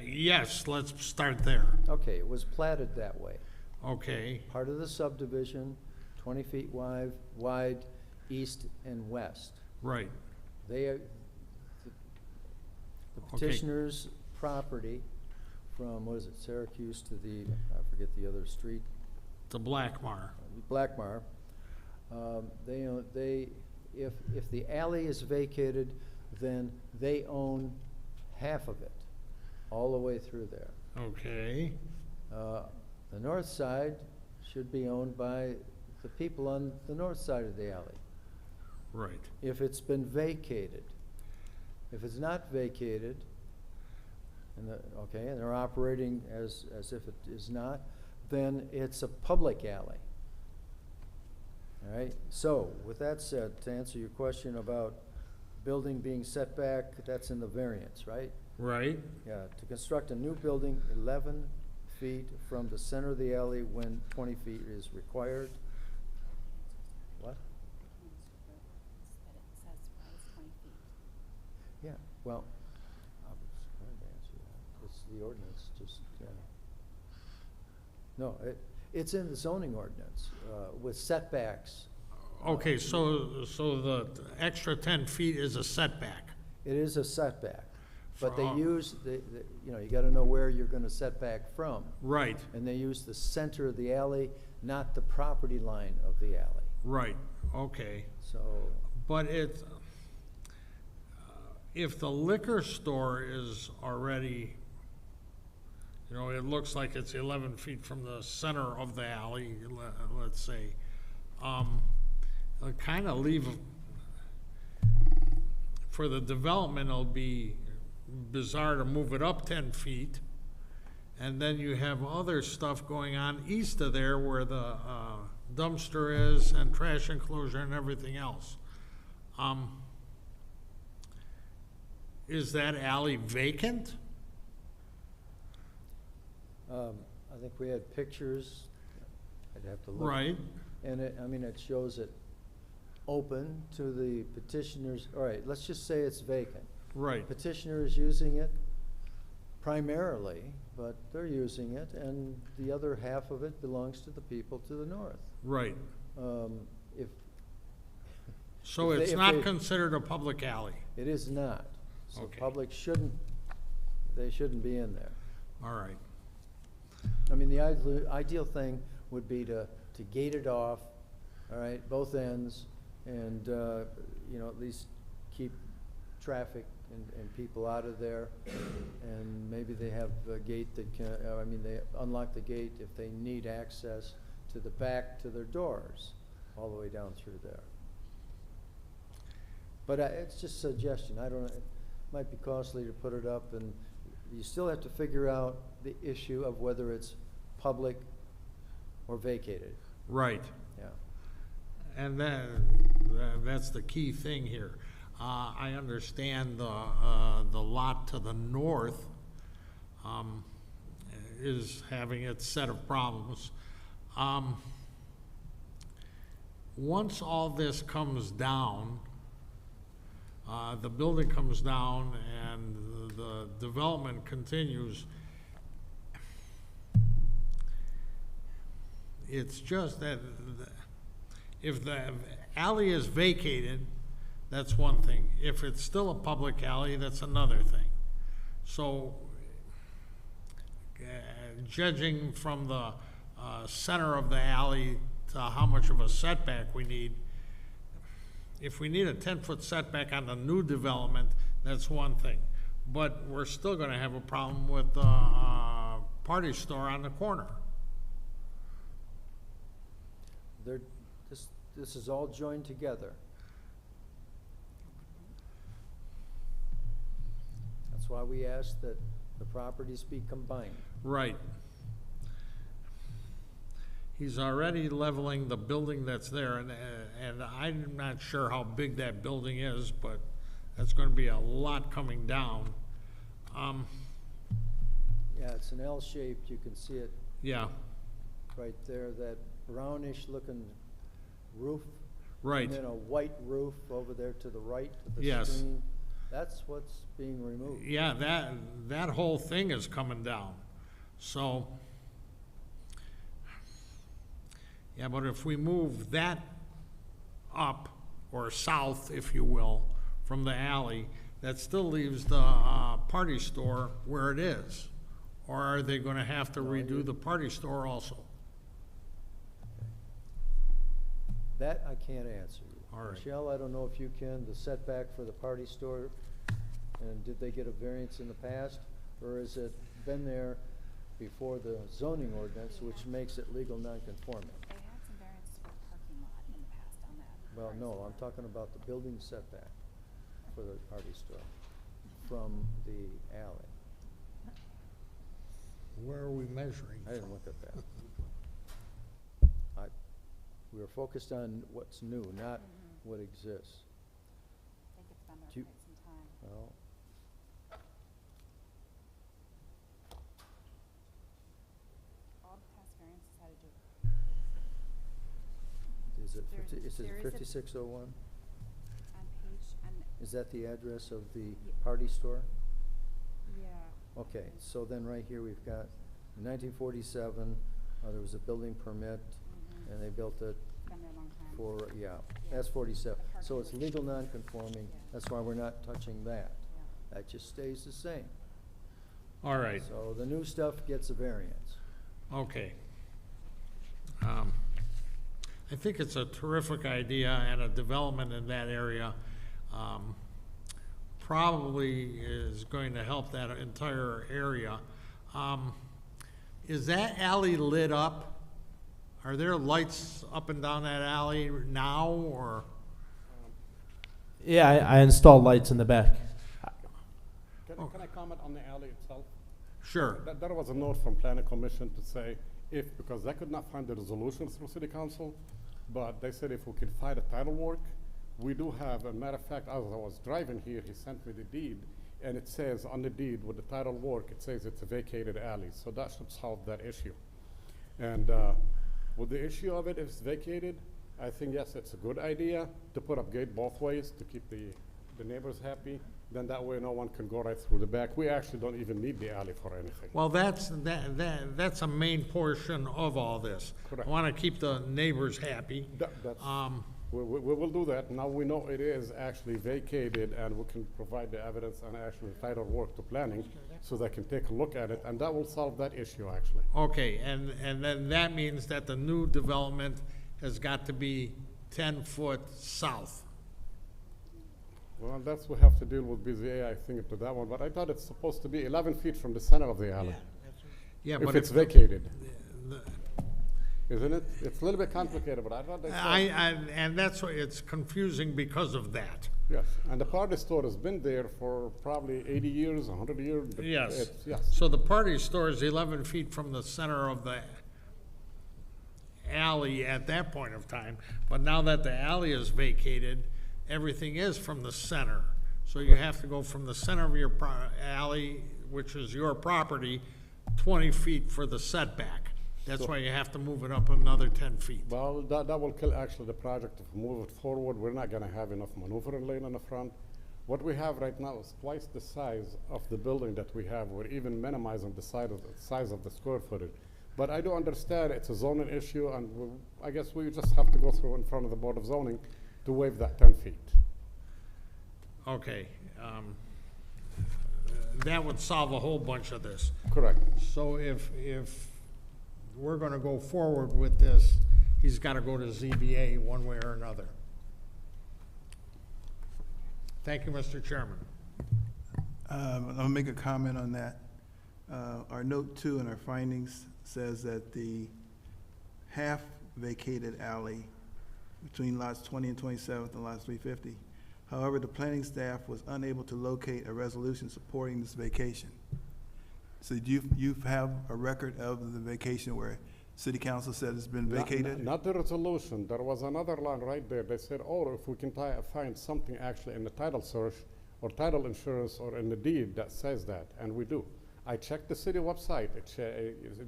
yes, let's start there. Okay, it was platted that way. Okay, Part of the subdivision, 20 feet wide, east and west. right, The Okay. petitioner's property from, what is it, Syracuse to I forget the other street, the Blackmar. Blackmar. If the alley is vacated, then they own half of it, all the way through there. Okay, The north side should be owned by the people on the north side of the alley, right, if it's been vacated. If it's not vacated, and they're operating as if it is not, then it's a public alley. All right, so with that said, to answer your question about building being set back, that's in the variance, right? right, Yeah, to construct a new building 11 feet from the center of the alley when 20 feet is required. What? Yeah, well, I was trying to answer that. It's the ordinance, just, no, it's in the zoning ordinance, with setbacks. okay, so the extra 10 feet is a setback. It is a setback, but they From- use, you gotta know where you're gonna set back from. Right, And they use the center of the alley, not the property line of the alley. right, okay. So, But if the liquor store is already, it looks like it's 11 feet from the center of the alley, let's say, it'll kind of leave, for the development, it'll be bizarre to move it up 10 feet. And then you have other stuff going on east of there where the dumpster is and trash enclosure and everything else. Is that alley vacant? I think we had pictures, I'd have to look. Right, And it shows it open to the petitioners, all right, let's just say it's vacant. right, Petitioner is using it primarily, but they're using it, and the other half of it belongs to the people to the north. right. If, So If they- it's if not they- considered a public alley? it is not, so Okay. public they shouldn't be in there. All right, I mean, the ideal thing would be to gate it off, all right, both ends, and, at least keep traffic and people out of there. And maybe they have a gate that they unlock the gate if they need access to the back to their doors, all the way down through there. But it's just a suggestion, it might be costly to put it up, and you still have to figure out the issue of whether it's public or vacated, right. yeah. And that's the key thing here. I understand the lot to the north is having its set of problems. Once all this comes down, the building comes down and the development continues, it's just that if the alley is vacated, that's one thing. If it's still a public alley, that's another thing. So, judging from the center of the alley how much of a setback we need. If we need a 10-foot setback on the new development, that's one thing. But we're still gonna have a problem with the party store on the corner. This is all joined together. That's why we asked that the properties be combined. Right. He's already leveling the building that's there, and I'm not sure how big that building is, but that's gonna be a lot coming down. Yeah, it's an L shaped, you can see it Yeah, right there, that brownish looking roof. right. And then a white roof over there to the right of the Yes. screen. That's what's being removed. Yeah, that whole thing is coming down. So, yeah, but if we move that up, or south, if you will, from the alley, that still leaves the party store where it is. Or are they gonna have to redo the party store also? That I can't answer you. All right. Michelle, I don't know if you can, the setback for the party store, and did they get a variance in the past? Or has it been there before the zoning ordinance, which makes it legal non-conforming? They had some variances for the parking lot in the past on that. Well, no, I'm talking about the building setback for the party store from the alley. Where are we measuring I didn't from? look at that. We were focused on what's new, not what exists. I think it's been there Do you- quite some time. Well, All the past variances had to do. is it There- is there it is a- 5601? On page, Is that the address of the Ye- party store? yeah, Okay, so then right here, we've got in 1947, there was a building permit, and they built it been there a long time. for, yeah, Yeah. that's 47. The So it's parking legal non-conforming, Yeah. that's why we're not touching that. Yeah. That just stays the same. All right, So the new stuff gets a variance. okay. I think it's a terrific idea, and a development in that area probably is going to help that entire area. Is that alley lit up? Are there lights up and down that alley now, or? Yeah, I installed lights in the back. Can I comment on the alley itself? Sure. There was a note from planning commission to say if, because they could not find the resolution through city council, but they said if we could find a title work, we do have, a matter of fact, as I was driving here, he sent me the deed, and it says on the deed with the title work, it says it's a vacated alley, so that should solve that issue. And with the issue of it, if it's vacated, I think, yes, it's a good idea to put up gate both ways to keep the neighbors happy. Then that way no one can go right through the back. We actually don't even need the alley for anything. Well, that's a main portion of all this. Correct. I want to keep the neighbors happy. That's, Um, we will do that. Now we know it is actually vacated, and we can provide the evidence and actually title work to planning, so they can take a look at it, and that will solve that issue, actually. Okay, and then that means that the new development has got to be 10 foot south. Well, that's, we have to deal with BZA, I think, to that one, but I thought it's supposed to be 11 feet from the center of the alley, Yeah, if but it's vacated, the- isn't it? It's a little bit complicated, but I thought they said. and that's why it's confusing because of that. Yes, and the party store has been there for probably 80 years, 100 years. but Yes. it's- Yes, So the party store is 11 feet from the center of the alley at that point of time. But now that the alley is vacated, everything is from the center. So you have to go from the center of your alley, which is your property, 20 feet for the setback. That's why you have to move it up another 10 feet. well, that will kill actually the project. If we move it forward, we're not gonna have enough maneuvering lane on the front. What we have right now is twice the size of the building that we have. We're even minimizing the size of the square footage. But I do understand it's a zoning issue, and I guess we just have to go through in front of the Board of Zoning to waive that 10 feet. Okay. That would solve a whole bunch of this. Correct. So if we're gonna go forward with this, he's gotta go to ZBA one way or another. Thank you, Mr. Chairman. I'll make a comment on that. Our note 2 in our findings says that the half vacated alley between lots 20 and 27th and lots 350. However, the planning staff was unable to locate a resolution supporting this vacation. So do you have a record of the vacation where city council said it's been vacated? Not the resolution. There was another line right there. They said, oh, if we can find something actually in the title search or title insurance or in the deed that says that, and we do. I checked the city website. It's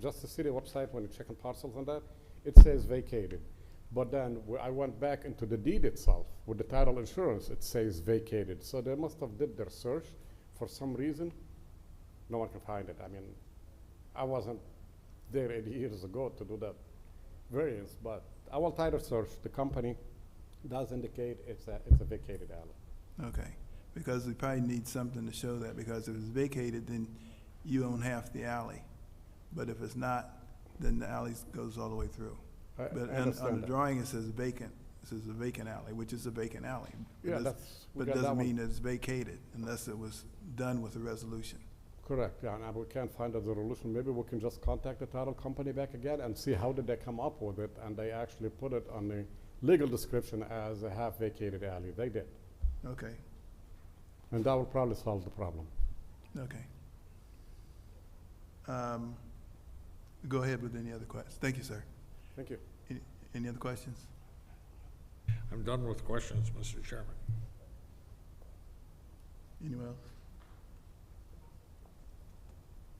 just the city website when you check on parcels and that, it says vacated. But then I went back into the deed itself with the title insurance, it says vacated. So they must have did their search for some reason. No one can find it. I mean, I wasn't there 80 years ago to do that variance, but our title search, the company does indicate it's a vacated alley. Okay, because we probably need something to show that, because if it's vacated, then you own half the alley. But if it's not, then the alley goes all the way through. But on the drawing, it says vacant. It says a vacant alley, which is a vacant alley. Yeah, But it doesn't mean that it's vacated unless it was done with a resolution. Correct, yeah, and we can't find a resolution. Maybe we can just contact the title company back again and see how did they come up with it, and they actually put it on the legal description as a half vacated alley. They did. Okay, And that will probably solve the problem. okay. Go ahead with any other questions. Thank you, sir. Thank you. Any other questions? I'm done with questions, Mr. Chairman. Anyone else?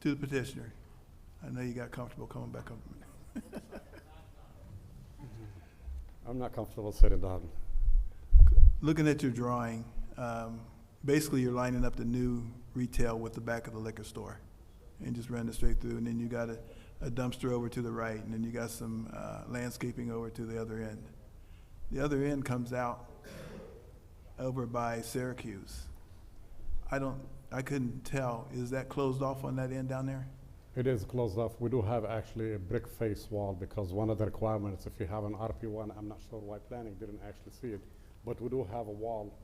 To the petitioner. I know you got comfortable coming back up. I'm not comfortable sitting down. Looking at your drawing, basically you're lining up the new retail with the back of the liquor store and just running it straight through, and then you got a dumpster over to the right, and then you got some landscaping over to the other end. The other end comes out over by Syracuse. I couldn't tell, is that closed off on that end down there? It is closed off. We do have actually a brick face wall because one of the requirements, if you have an RP1, I'm not sure why planning didn't actually see it, but we do have a wall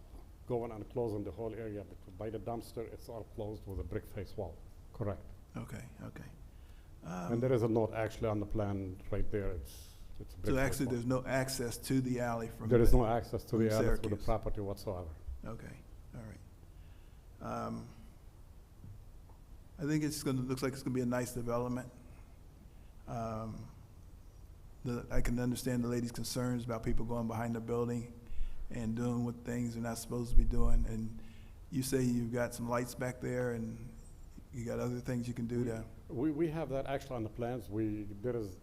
going and closing the whole area. By the dumpster, it's all closed with a brick face wall. Correct. Okay, okay. And there is a note actually on the plan right there. It's a brick So face actually, wall. there's no access to the alley from There is no access to the from alley through the Syracuse. property whatsoever. Okay, all right. I think looks like it's gonna be a nice development. I can understand the lady's concerns about people going behind the building and doing what things they're not supposed to be doing. And you say you've got some lights back there and you got other things you can do to, We have that actually on the plans. There is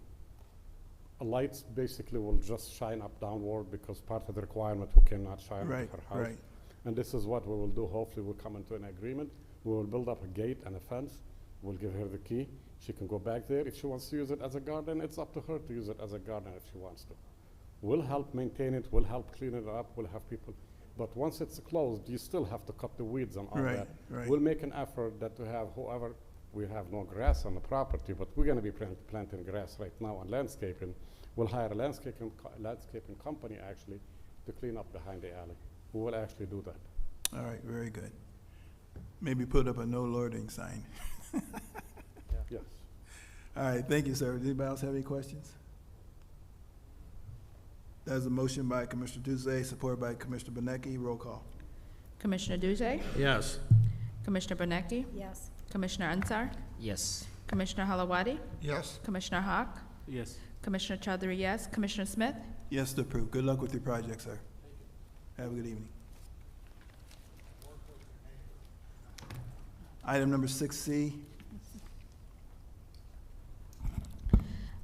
lights basically will just shine up downward because part of the requirement we cannot shine right, into her house. right. And this is what we will do. Hopefully we'll come into an agreement. We will build up a gate and a fence. We'll give her the key. She can go back there. If she wants to use it as a garden, it's up to her to use it as a garden if she wants to. We'll help maintain it. We'll help clean it up. We'll have people. But once it's closed, you still have to cut the weeds and all Right, that. right. We'll make an effort that to have whoever, we have no grass on the property, but we're gonna be planting grass right now and landscaping. We'll hire a landscaping company actually to clean up behind the alley. We will actually do that. All right, very good. Maybe put up a no loitering sign. Yes. All right, thank you, sir. Does anybody else have any questions? That's a motion by Commissioner Duzay, supported by Commissioner Benecki. Roll call. Commissioner Duzay? Yes. Commissioner Bernecki? Yes. Commissioner Ansar? Yes. Commissioner Halawadi? Yes. Commissioner Hawk? Yes. Commissioner Chowdhury, yes. Commissioner Smith? Yes to approve. Good luck with your project, sir. Have a good evening. Item number 6C.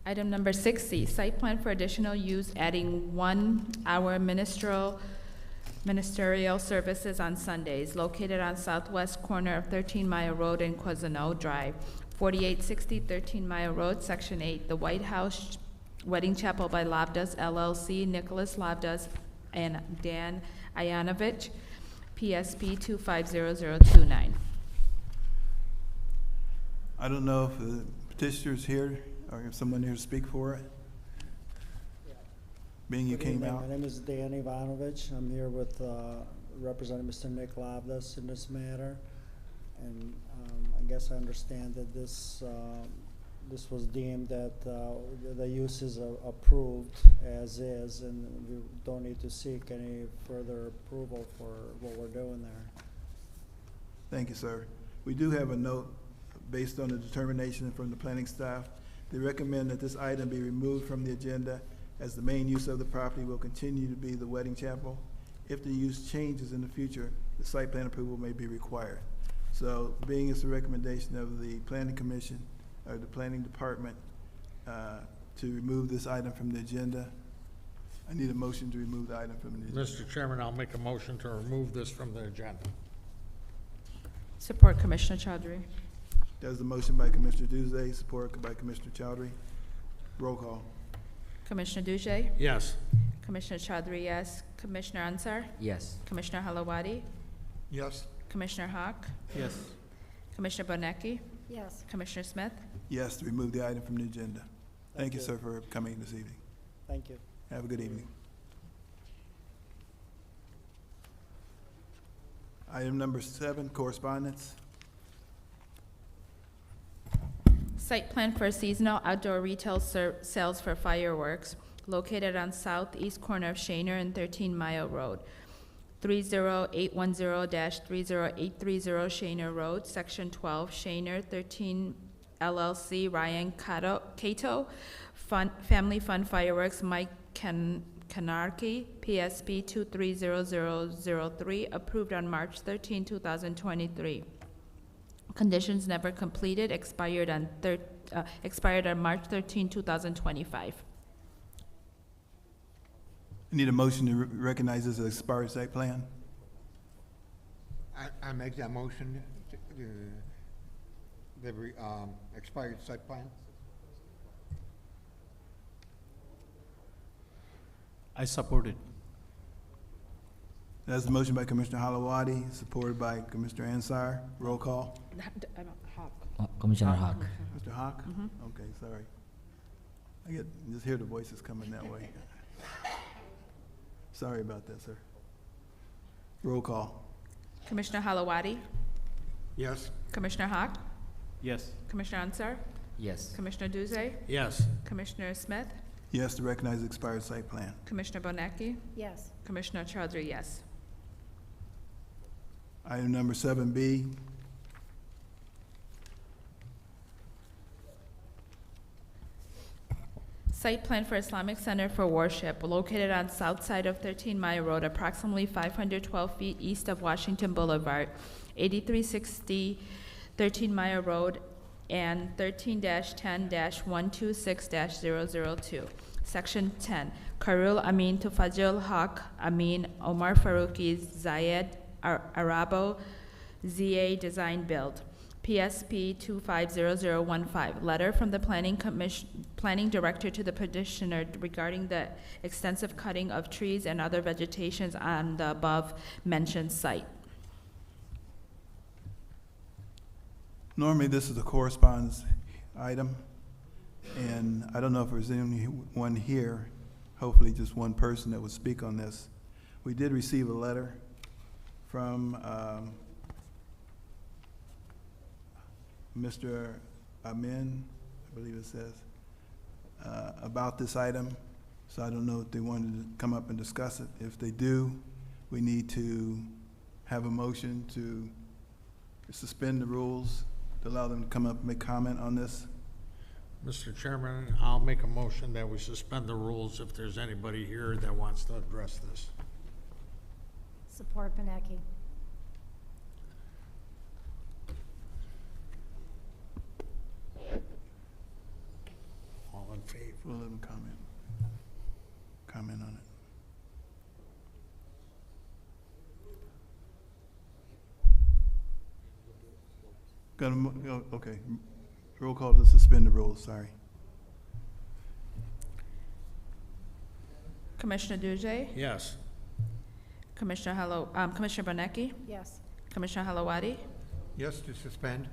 Item number 6C, site plan for additional use adding 1 hour ministerial services on Sundays, located on southwest corner of 13 Mile Road and Quezano Drive, 4860 13 Mile Road, Section 8, the White House Wedding Chapel by Lavdas LLC, Nicholas Lavdas and Dan Ayanovich, PSP 250029. I don't know if the petitioner's here or if someone here to speak for it. being you Good came evening. out. My name is Dan Ivanovich. I'm here with Representative Mr. Nick Lavdas in this matter. And I guess I understand that this was deemed that the use is approved as is, and we don't need to seek any further approval for what we're doing there. Thank you, sir. We do have a note based on the determination from the planning staff. They recommend that this item be removed from the agenda as the main use of the property will continue to be the wedding chapel. If the use changes in the future, the site plan approval may be required. So being it's the recommendation of the planning commission or the planning department to remove this item from the agenda, I need a motion to remove the item from the agenda. Mr. Chairman, I'll make a motion to remove this from the agenda. Support Commissioner Chowdhury. There's a motion by Commissioner Duzay, support by Commissioner Chowdhury. Roll call. Commissioner Dujay? Yes. Commissioner Chowdhury, yes. Commissioner Ansar? Yes. Commissioner Halawadi? Yes. Commissioner Hawk? Yes. Commissioner Bonecki? Yes. Commissioner Smith? Yes, to remove the item from the agenda. Thank you, you. sir, for coming this evening. Thank you. Have a good evening. Item number 7, correspondence. Site plan for seasonal outdoor retail sales for fireworks located on southeast corner of Shaner and 13 Mile Road. 30810-30830 Shaner Road, Section 12, Shaner 13 LLC, Ryan Cato, Family Fun Fireworks, Mike Kanarki, PSP 230003, approved on March 13, 2023. Conditions never completed, expired on March 13, 2025. I need a motion to recognize this as expired site plan. I make that motion, the expired site plan. I support it. That's a motion by Commissioner Halawadi, supported by Commissioner Ansar. Roll call. Commissioner Hawk. Mr. Hawk? Okay, sorry. I just hear the voices coming that way. Sorry about that, sir. Roll call. Commissioner Halawadi? Yes. Commissioner Hawk? Yes. Commissioner Ansar? Yes. Commissioner Duzay? Yes. Commissioner Smith? Yes, to recognize the expired site plan. Commissioner Bonecki? Yes. Commissioner Chowdhury, yes. Item number 7B. Site plan for Islamic Center for Worship located on south side of 13 Mile Road, approximately 512 feet east of Washington Boulevard, 8360 13 Mile Road, and 13-10-126-002. Section 10, Karul Amin Tufajil Haq Amin Omar Faruqi Zayed Arabo ZA Design Build. PSP 250015, letter from the Planning Director to the petitioner regarding the extensive cutting of trees and other vegetations on the above-mentioned site. Normally, this is a correspondence item, and I don't know if there's anyone here, hopefully just one person that would speak on this. We did receive a letter from Mr. Amin, I believe it says, about this item. So I don't know if they wanted to come up and discuss it. If they do, we need to have a motion to suspend the rules to allow them to come up and make comment on this. Mr. Chairman, I'll make a motion that we suspend the rules if there's anybody here that wants to address this. Support Benecki. All in favor? We'll let them comment on it. Got okay. Roll call to suspend the rules, sorry. Commissioner Dujay? Yes. Commissioner Bonecki? Yes. Commissioner Halawadi? Yes to suspend.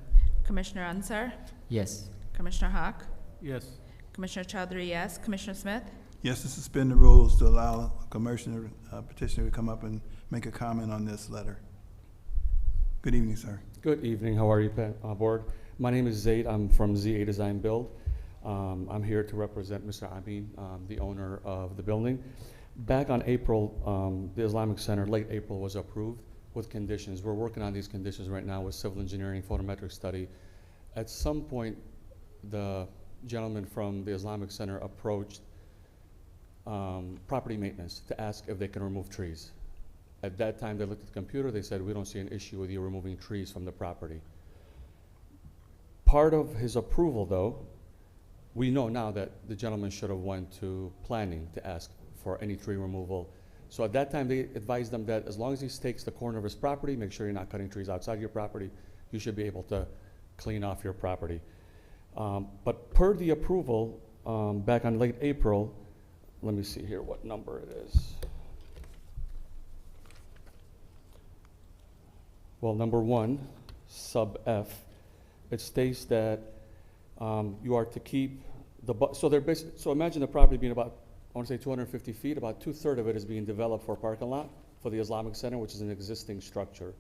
Commissioner Ansar? Yes. Commissioner Hawk? Yes. Commissioner Chowdhury, yes. Commissioner Smith? Yes, to suspend the rules to allow a commissioner, petitioner to come up and make a comment on this letter. Good evening, sir. Good evening. How are you, board? My name is Zaid. I'm from ZA Design Build. I'm here to represent Mr. Amin, the owner of the building. Back on April, the Islamic Center, late April, was approved with conditions. We're working on these conditions right now with civil engineering, photometric study. At some point, the gentleman from the Islamic Center approached property maintenance to ask if they can remove trees. At that time, they looked at the computer, they said, we don't see an issue with you removing trees from the property. Part of his approval, though, we know now that the gentleman should have went to planning to ask for any tree removal. So at that time, they advised them that as long as he stakes the corner of his property, make sure you're not cutting trees outside your property, you should be able to clean off your property. But per the approval, back on late April, let me see here what number it is. Well, number 1, sub F, it states that you are to keep the, so imagine the property being about, I want to say 250 feet, about 2/3 of it is being developed for a parking lot for the Islamic Center, which is an existing structure.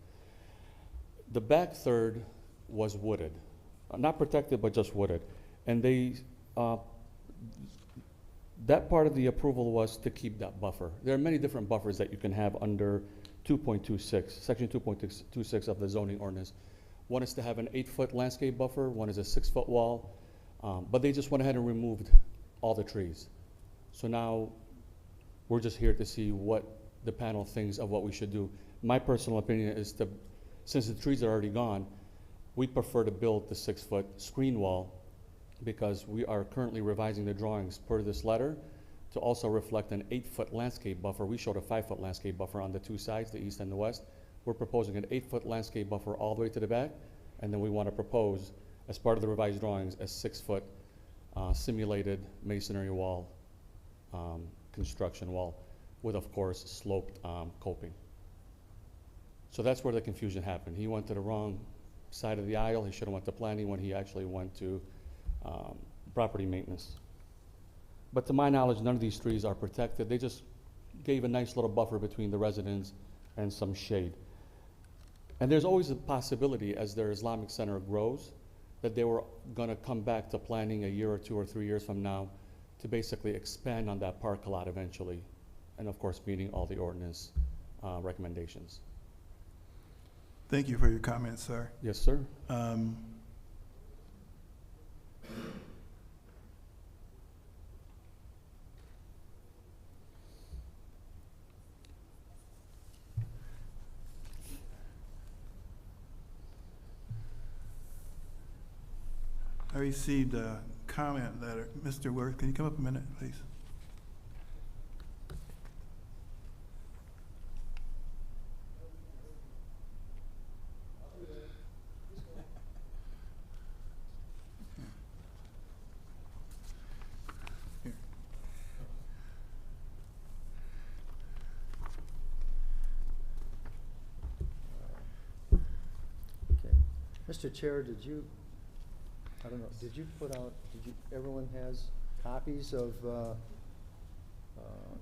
The back third was wooded, not protected, but just wooded. And they, that part of the approval was to keep that buffer. There are many different buffers that you can have under 2.26, section 2.26 of the zoning ordinance. One is to have an 8-foot landscape buffer, one is a 6-foot wall, but they just went ahead and removed all the trees. So now we're just here to see what the panel thinks of what we should do. My personal opinion is to, since the trees are already gone, we prefer to build the 6-foot screen wall because we are currently revising the drawings per this letter to also reflect an 8-foot landscape buffer. We showed a 5-foot landscape buffer on the two sides, the east and the west. We're proposing an 8-foot landscape buffer all the way to the back, and then we want to propose, as part of the revised drawings, a 6-foot simulated masonry wall, construction wall, with, of course, sloped coping. So that's where the confusion happened. He went to the wrong side of the aisle. He should have went to planning when he actually went to property maintenance. But to my knowledge, none of these trees are protected. They just gave a nice little buffer between the residents and some shade. And there's always a possibility as their Islamic Center grows that they were going to come back to planning a year or 2 or 3 years from now to basically expand on that park a lot eventually. And of course, meeting all the ordinance recommendations. Thank you for your comments, sir. Yes, sir. I received a comment letter. Mr. Worth, can you come up a minute, please? Okay. Mr. Chair, did you, I don't know, did you put out, everyone has copies of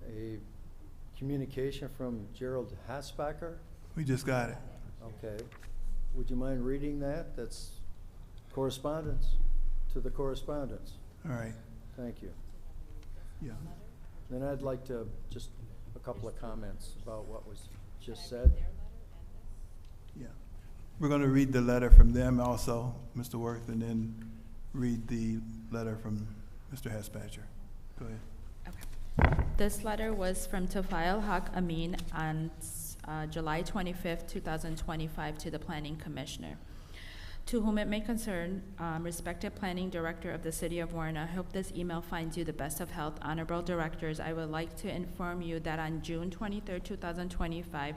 a communication from Gerald Hasbacher? We just got it. Okay. Would you mind reading that? That's correspondence to the correspondence. All right. Thank you. Yeah. Then I'd like to, just a couple of comments about what was just said. Yeah. We're going to read the letter from them also, Mr. Worth, and then read the letter from Mr. Hasbacher. Go ahead. Okay. This letter was from Tafayel Haq Amin on July 25th, 2025 to the Planning Commissioner. To whom it may concern, respected Planning Director of the City of Warren, I hope this email finds you the best of health. Honorable Directors, I would like to inform you that on June 23rd, 2025,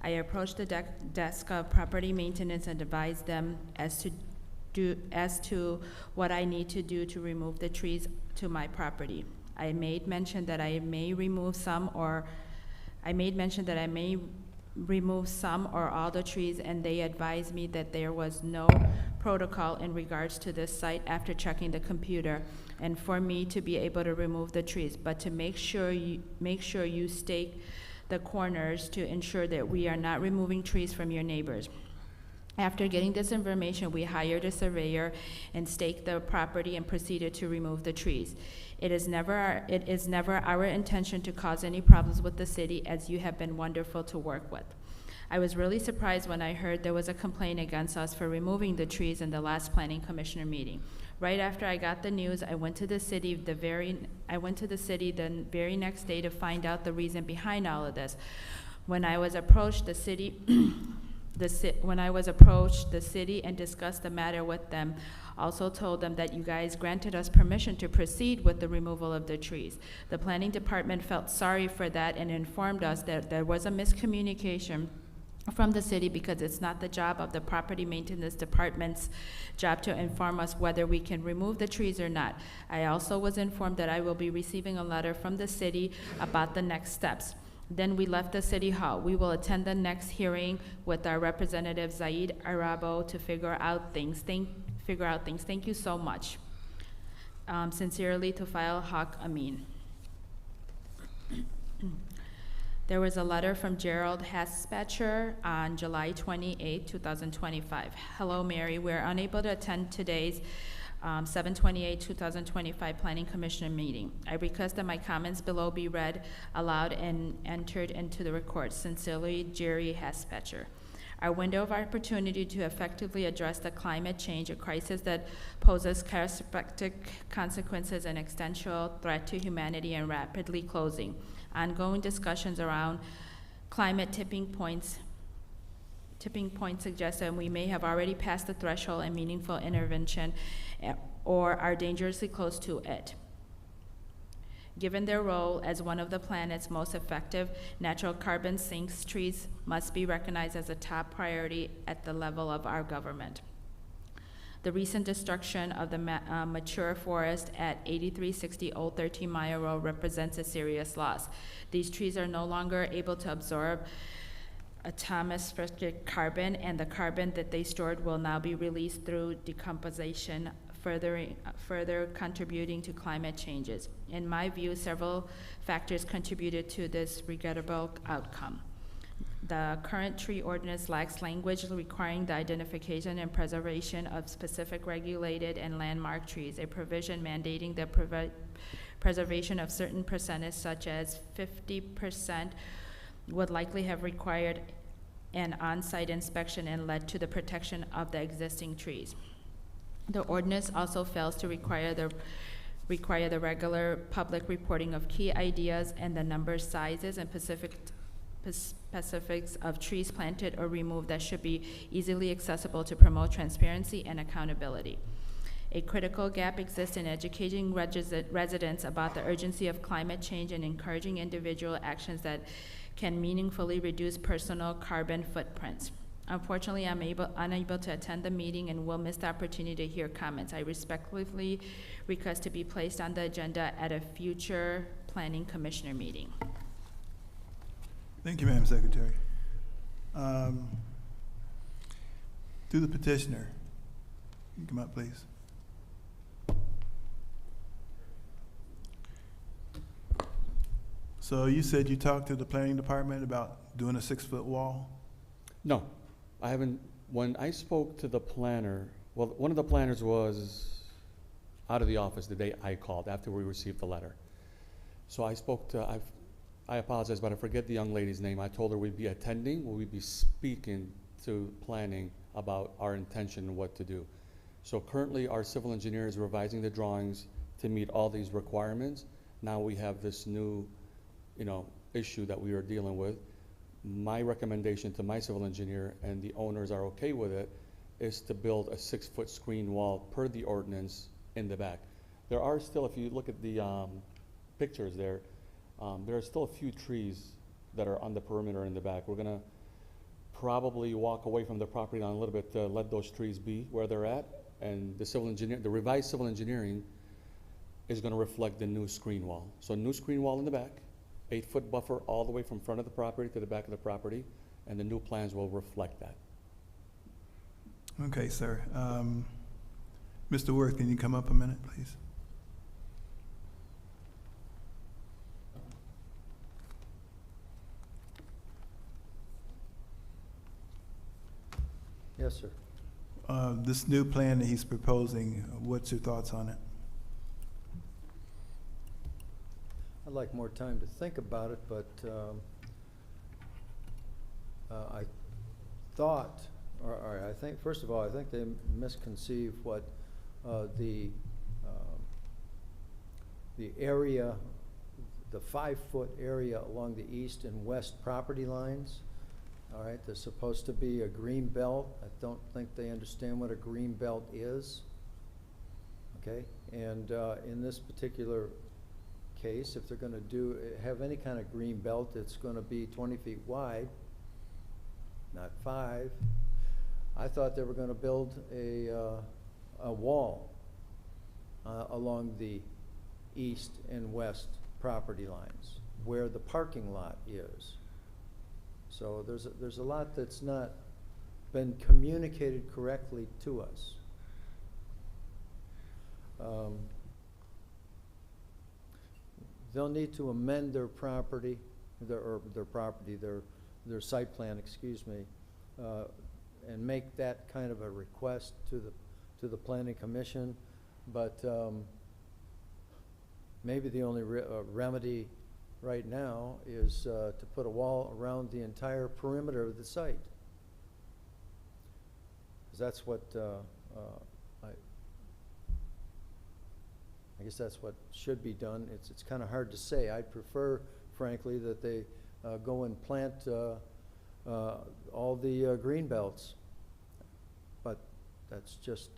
I approached the desk of property maintenance and advised them as to what I need to do to remove the trees to my property. I made mention that I may remove some, or I made mention that I may remove some or all the trees, and they advised me that there was no protocol in regards to this site after checking the computer, and for me to be able to remove the trees, but to make sure you stake the corners to ensure that we are not removing trees from your neighbors. After getting this information, we hired a surveyor and staked the property and proceeded to remove the trees. It is never our intention to cause any problems with the city, as you have been wonderful to work with. I was really surprised when I heard there was a complaint against us for removing the trees in the last planning commissioner meeting. Right after I got the news, I went to the city the very next day to find out the reason behind all of this. When I was approached, the city and discussed the matter with them, also told them that you guys granted us permission to proceed with the removal of the trees. The planning department felt sorry for that and informed us that there was a miscommunication from the city, because it's not the job of the property maintenance department's job to inform us whether we can remove the trees or not. I also was informed that I will be receiving a letter from the city about the next steps. Then we left the city hall. We will attend the next hearing with our representative Zaid Arabo to figure out things. Thank you so much. Sincerely, Tufail Haq Amin. There was a letter from Gerald Haspatcher on July 28, 2025. Hello, Mary. We're unable to attend today's 7/28/2025 Planning Commission meeting. I request that my comments below be read aloud and entered into the record. Sincerely, Jerry Haspatcher. Our window of opportunity to effectively address the climate change, a crisis that poses catastrophic consequences and existential threat to humanity, and rapidly closing. Ongoing discussions around climate tipping points suggest that we may have already passed the threshold and meaningful intervention, or are dangerously close to it. Given their role as one of the planet's most effective natural carbon sinks, trees must be recognized as a top priority at the level of our government. The recent destruction of the mature forest at 8360 Old 13 Mile Road represents a serious loss. These trees are no longer able to absorb atmospheric carbon, and the carbon that they stored will now be released through decomposition, further contributing to climate changes. In my view, several factors contributed to this regrettable outcome. The current tree ordinance lacks language requiring the identification and preservation of specific regulated and landmark trees, a provision mandating the preservation of certain percentage, such as 50%, would likely have required an on-site inspection and led to the protection of the existing trees. The ordinance also fails to require the regular public reporting of key ideas and the number, sizes, and specifics of trees planted or removed that should be easily accessible to promote transparency and accountability. A critical gap exists in educating residents about the urgency of climate change and encouraging individual actions that can meaningfully reduce personal carbon footprints. Unfortunately, I'm unable to attend the meeting and will miss the opportunity to hear comments. I respectfully request to be placed on the agenda at a future Planning Commissioner meeting. Thank you, Madam Secretary. To the petitioner, you can come up, please. So you said you talked to the planning department about doing a 6-foot wall? No, I haven't. When I spoke to the planner, well, one of the planners was out of the office the day I called after we received the letter. So I spoke to, I apologize, but I forget the young lady's name. I told her we'd be attending, we'd be speaking to planning about our intention and what to do. So currently our civil engineer is revising the drawings to meet all these requirements. Now we have this new, issue that we are dealing with. My recommendation to my civil engineer, and the owners are okay with it, is to build a 6-foot screen wall per the ordinance in the back. There are still, if you look at the pictures there are still a few trees that are on the perimeter in the back. We're gonna probably walk away from the property line a little bit to let those trees be where they're at, and the revised civil engineering is gonna reflect the new screen wall. So new screen wall in the back, 8-foot buffer all the way from front of the property to the back of the property, and the new plans will reflect that. Okay, sir. Mr. Worth, can you come up a minute, please? Yes, sir. This new plan that he's proposing, what's your thoughts on it? I'd like more time to think about it, but I thought, or I think, first of all, I think they misconceive what the area, the 5-foot area along the east and west property lines. All right, there's supposed to be a green belt. I don't think they understand what a green belt is. Okay, and in this particular case, if they're going to have any kind of green belt, it's going to be 20 feet wide, not 5. I thought they were going to build a wall along the east and west property lines where the parking lot is. So there's a lot that's not been communicated correctly to us. They'll need to amend their property, their site plan, excuse me, and make that kind of a request to the Planning Commission. But maybe the only remedy right now is to put a wall around the entire perimeter of the site. 'Cause that's what I guess that's what should be done. It's kind of hard to say. I'd prefer, frankly, that they go and plant all the green belts, but that's just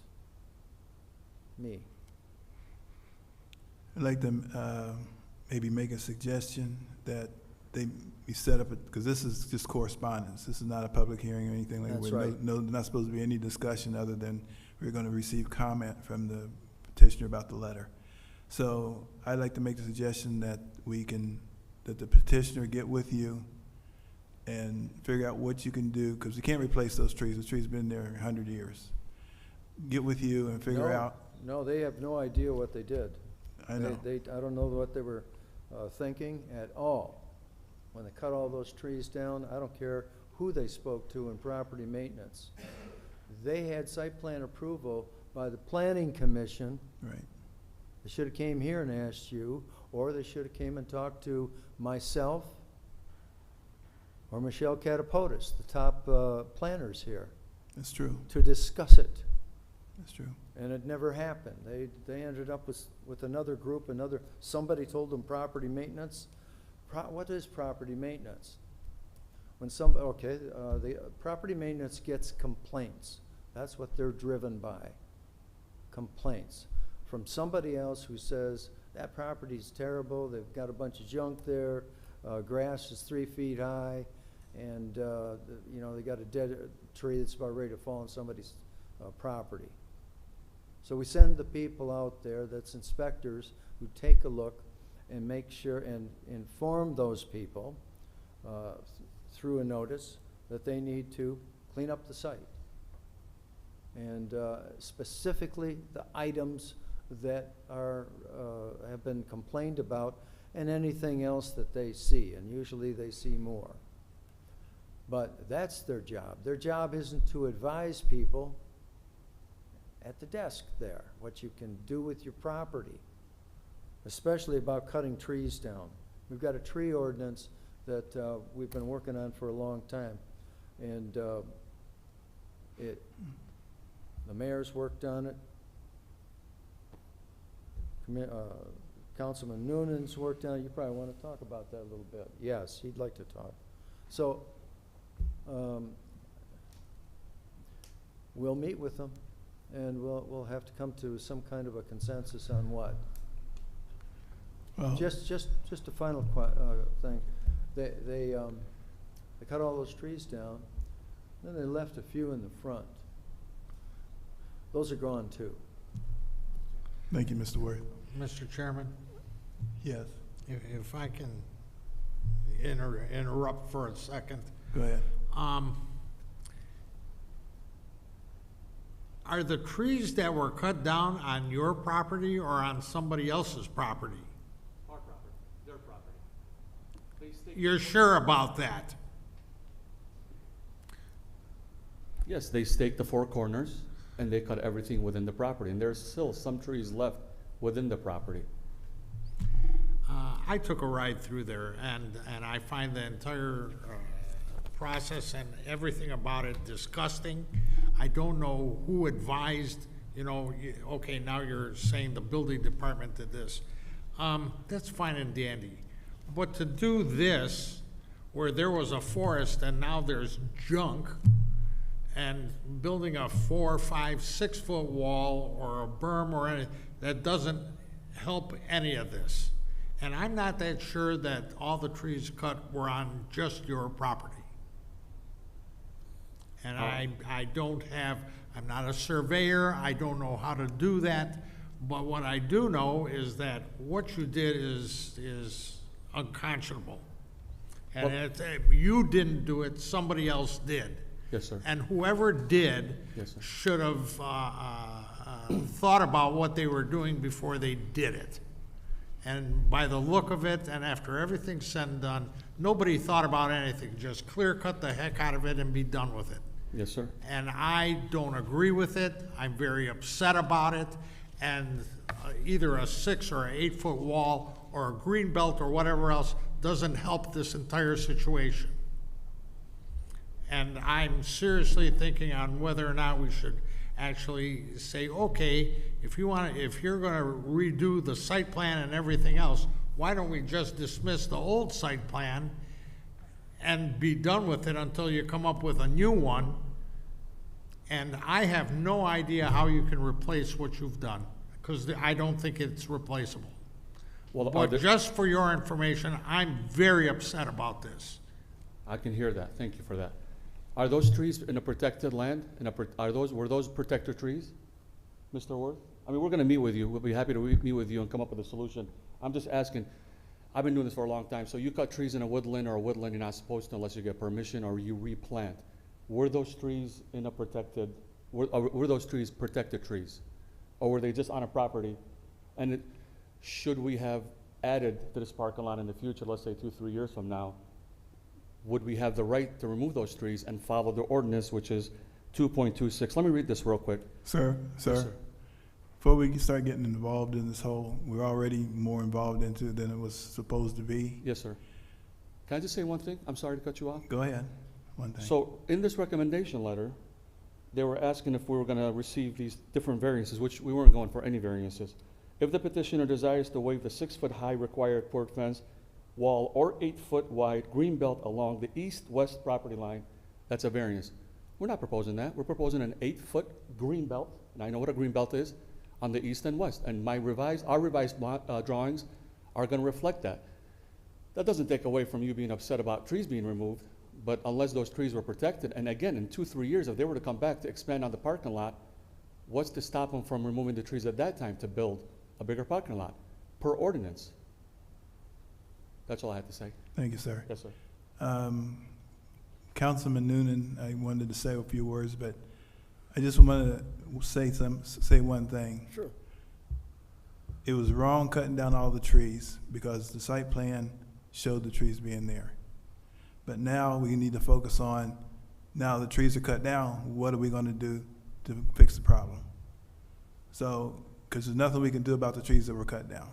me. I'd like to maybe make a suggestion that they be set up, because this is just correspondence. This is not a public hearing or anything like that. That's right. No, not supposed to be any discussion other than we're going to receive comment from the petitioner about the letter. So I'd like to make the suggestion that that the petitioner get with you and figure out what you can do, because we can't replace those trees. The tree's been there 100 years. Get with you and figure out. No, they have no idea what they did. I know. I don't know what they were thinking at all. When they cut all those trees down, I don't care who they spoke to in property maintenance. They had site plan approval by the Planning Commission. Right. They should have came here and asked you, or they should have came and talked to myself or Michelle Catapotis, the top planners here, That's true. to discuss it. That's true. And it never happened. They ended up with another group, somebody told them property maintenance. What is property maintenance? When the property maintenance gets complaints. That's what they're driven by. Complaints from somebody else who says that property's terrible, they've got a bunch of junk there, grass is 3 feet high, and they got a dead tree that's about ready to fall on somebody's property. So we send the people out there, that's inspectors, who take a look and make sure and inform those people through a notice that they need to clean up the site. And specifically the items that have been complained about, and anything else that they see, and usually they see more. But that's their job. Their job isn't to advise people at the desk there what you can do with your property, especially about cutting trees down. We've got a tree ordinance that we've been working on for a long time, and the mayor's worked on it. Councilman Noonan's worked on it. You probably want to talk about that a little bit. Yes, he'd like to talk. So we'll meet with them, and we'll have to come to some kind of a consensus on what. Well, Just a final thing. They cut all those trees down, then they left a few in the front. Those are gone too. thank you, Mr. Worth. Mr. Chairman, Yes. if I can interrupt for a second. Go ahead. Are the trees that were cut down on your property or on somebody else's property? Our property, their property. You're sure about that? Yes, they staked the four corners, and they cut everything within the property, and there's still some trees left within the property. I took a ride through there, and I find the entire process and everything about it disgusting. I don't know who advised, okay, now you're saying the building department did this. That's fine and dandy. But to do this, where there was a forest and now there's junk, and building a 4, 5, 6 foot wall or a berm or anything, that doesn't help any of this. And I'm not that sure that all the trees cut were on just your property. And I don't have, I'm not a surveyor, I don't know how to do that, but what I do know is that what you did is unconscionable. And you didn't do it, somebody else did. Yes, sir. And whoever did Yes, sir. should have thought about what they were doing before they did it. And by the look of it, and after everything's said and done, nobody thought about anything. Just clear cut the heck out of it and be done with it. Yes, sir. And I don't agree with it. I'm very upset about it. And either a 6 or 8 foot wall or a green belt or whatever else doesn't help this entire situation. And I'm seriously thinking on whether or not we should actually say, okay, if you're gonna redo the site plan and everything else, why don't we just dismiss the old site plan and be done with it until you come up with a new one? And I have no idea how you can replace what you've done, because I don't think it's replaceable. Well, But just for your information, I'm very upset about this. I can hear that. Thank you for that. Are those trees in a protected land? Were those protected trees, Mr. Worth? I mean, we're gonna meet with you. We'll be happy to meet with you and come up with a solution. I'm just asking, I've been doing this for a long time, so you cut trees in a woodland or a woodland, you're not supposed to unless you get permission or you replant. Were those trees in a protected, were those trees protected trees? Or were they just on a property? And should we have added to this parking lot in the future, let's say 2-3 years from now, would we have the right to remove those trees and follow the ordinance, which is 2.26? Let me read this real quick. Sir, Yes, sir. before we start getting involved in this whole, we're already more involved into it than it was supposed to be. Yes, sir. Can I just say one thing? I'm sorry to cut you off. Go ahead, one thing. So in this recommendation letter, they were asking if we were gonna receive these different variances, which we weren't going for any variances. If the petitioner desires to waive the 6-foot-high required porch fence, wall, or 8-foot-wide green belt along the east-west property line, that's a variance. We're not proposing that. We're proposing an 8-foot green belt, and I know what a green belt is, on the east and west. And our revised drawings are gonna reflect that. That doesn't take away from you being upset about trees being removed, but unless those trees were protected, and again, in 2-3 years, if they were to come back to expand on the parking lot, what's to stop them from removing the trees at that time to build a bigger parking lot, per ordinance? That's all I had to say. Thank you, sir. Yes, sir. Councilman Noonan, I wanted to say a few words, but I just wanted to say one thing. Sure. It was wrong cutting down all the trees because the site plan showed the trees being there. But now we need to focus on, now the trees are cut down, what are we gonna do to fix the problem? So, because there's nothing we can do about the trees that were cut down.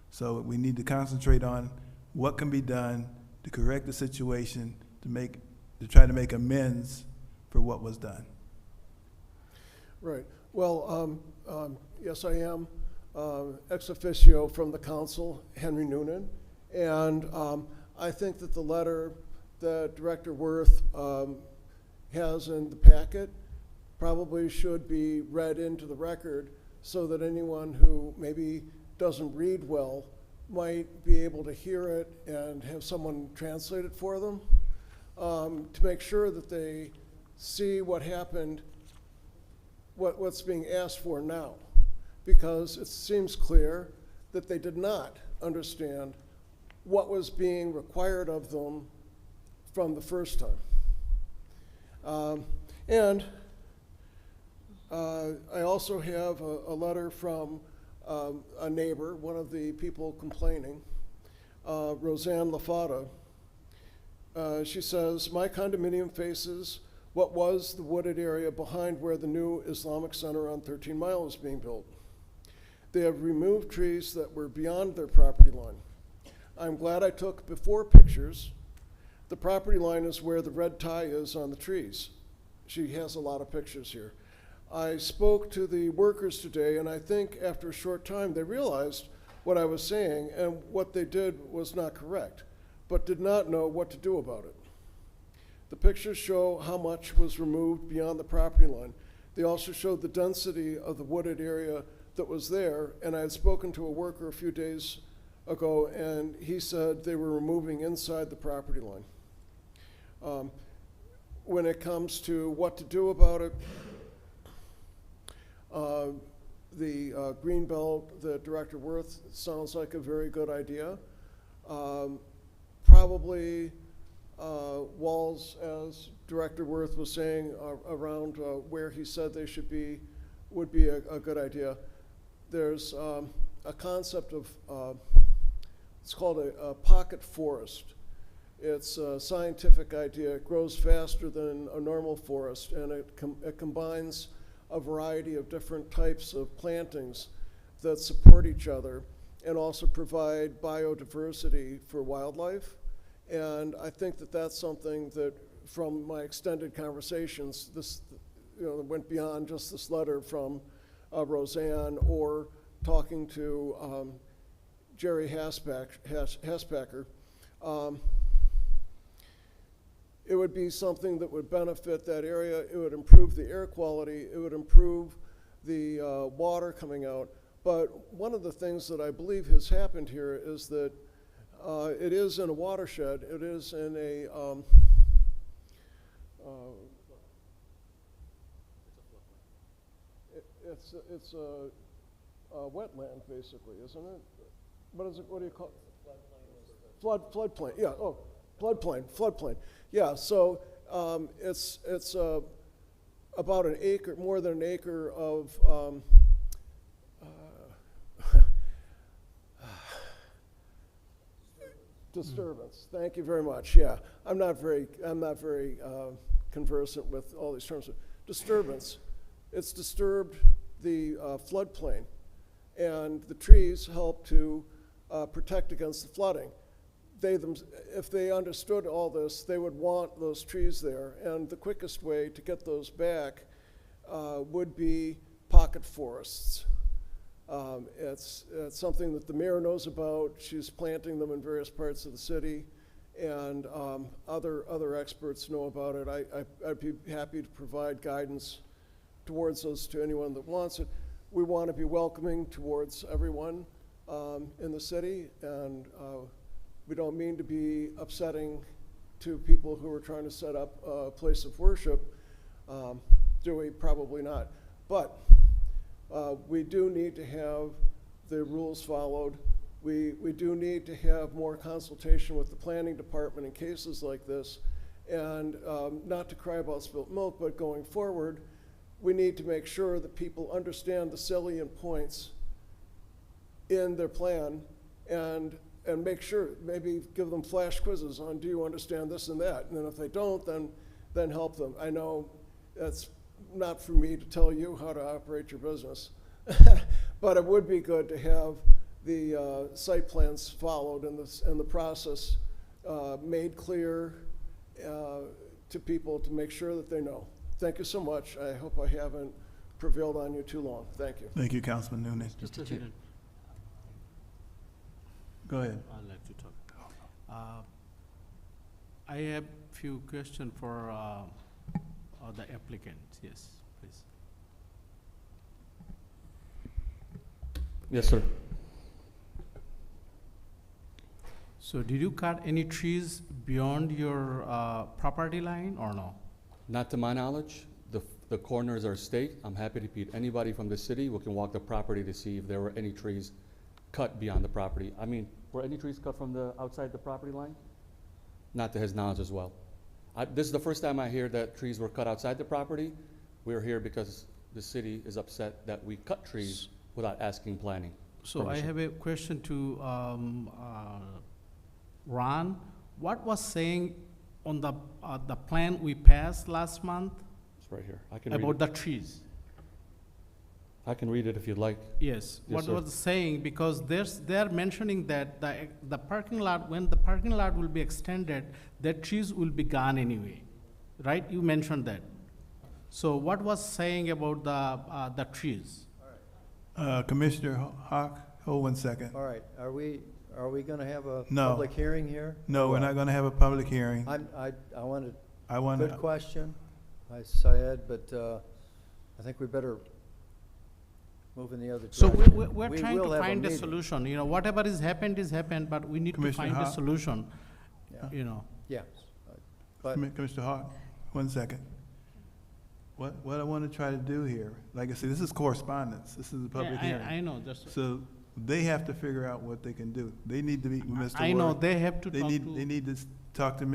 So we need to concentrate on what can be done to correct the situation, to try to make amends for what was done. Right. Well, yes, I am ex officio from the council, Henry Noonan, and I think that the letter that Director Worth has in the packet probably should be read into the record so that anyone who maybe doesn't read well might be able to hear it and have someone translate it for them, to make sure that they see what happened, what's being asked for now. Because it seems clear that they did not understand what was being required of them from the first time. And I also have a letter from a neighbor, one of the people complaining, Roseanne LaFata. She says, my condominium faces what was the wooded area behind where the new Islamic Center on 13 Mile is being built. They have removed trees that were beyond their property line. I'm glad I took before pictures. The property line is where the red tie is on the trees. She has a lot of pictures here. I spoke to the workers today, and I think after a short time they realized what I was saying, and what they did was not correct, but did not know what to do about it. The pictures show how much was removed beyond the property line. They also showed the density of the wooded area that was there, and I had spoken to a worker a few days ago, and he said they were removing inside the property line. When it comes to what to do about it, the Greenbelt that Director Worth sounds like a very good idea. Probably walls, as Director Worth was saying, around where he said they should be, would be a good idea. There's a concept of, it's called a pocket forest. It's a scientific idea. It grows faster than a normal forest, and it combines a variety of different types of plantings that support each other and also provide biodiversity for wildlife. And I think that that's something that, from my extended conversations, this went beyond just this letter from Roseanne or talking to Jerry Haspacker. It would be something that would benefit that area. It would improve the air quality. It would improve the water coming out. But one of the things that I believe has happened here is that it is in a watershed. It is in a it's a wetland, basically, isn't it? What is it? What do you call it? Floodplain. Yeah. Oh, floodplain. Yeah. So it's about an acre, more than an acre of disturbance. Thank you very much. Yeah, I'm not very conversant with all these terms. Disturbance. It's disturbed the floodplain, and the trees help to protect against the flooding. If they understood all this, they would want those trees there, and the quickest way to get those back would be pocket forests. It's something that the mayor knows about. She's planting them in various parts of the city, and other experts know about it. I'd be happy to provide guidance towards those to anyone that wants it. We want to be welcoming towards everyone in the city, and we don't mean to be upsetting to people who are trying to set up a place of worship. Do we? Probably not. But we do need to have the rules followed. We do need to have more consultation with the planning department in cases like this. And not to cry about spilt milk, but going forward, we need to make sure that people understand the salient points in their plan, and make sure, maybe give them flash quizzes on, do you understand this and that? And then if they don't, then help them. I know that's not for me to tell you how to operate your business, but it would be good to have the site plans followed and the process made clear to people to make sure that they know. Thank you so much. I hope I haven't prevailed on you too long. Thank you. Thank you, Councilman Noonan. Mr. President, Go ahead. I'd like to talk. I have few questions for the applicant. Yes, please. Yes, sir. So did you cut any trees beyond your property line or no? Not to my knowledge. The corners are state. I'm happy to meet anybody from the city who can walk the property to see if there were any trees cut beyond the property. I mean, were any trees cut from the outside the property line? Not to his knowledge as well. This is the first time I hear that trees were cut outside the property. We're here because the city is upset that we cut trees without asking planning. So I permission. have a question to Ron. What was saying on the plan we passed last month It's right here. I can read about it. the trees? I can read it if you'd like. Yes, what sir. was saying, because they're mentioning that the parking lot, when the parking lot will be extended, the trees will be gone anyway, right? You mentioned that. So what was saying about the trees? Commissioner Hawk, hold 1 second. All right, are we gonna have a No. public hearing here? No, we're Well, not gonna have a public hearing. I wanted, I want good to, question, Syed, but I think we better move in the other So direction. we're We trying will to have a find a meeting. solution, you know, whatever is happened, but we need to Commissioner find a Hart? solution, Yeah. you know. Yes, but, Commissioner Hawk, 1 second. What I want to try to do here, like I said, this is correspondence. This is a public Yeah, hearing. I know, that's, So they have to figure out what they can do. They need to meet with Mr. I know, Ward. they have to They talk need, to. they need to talk to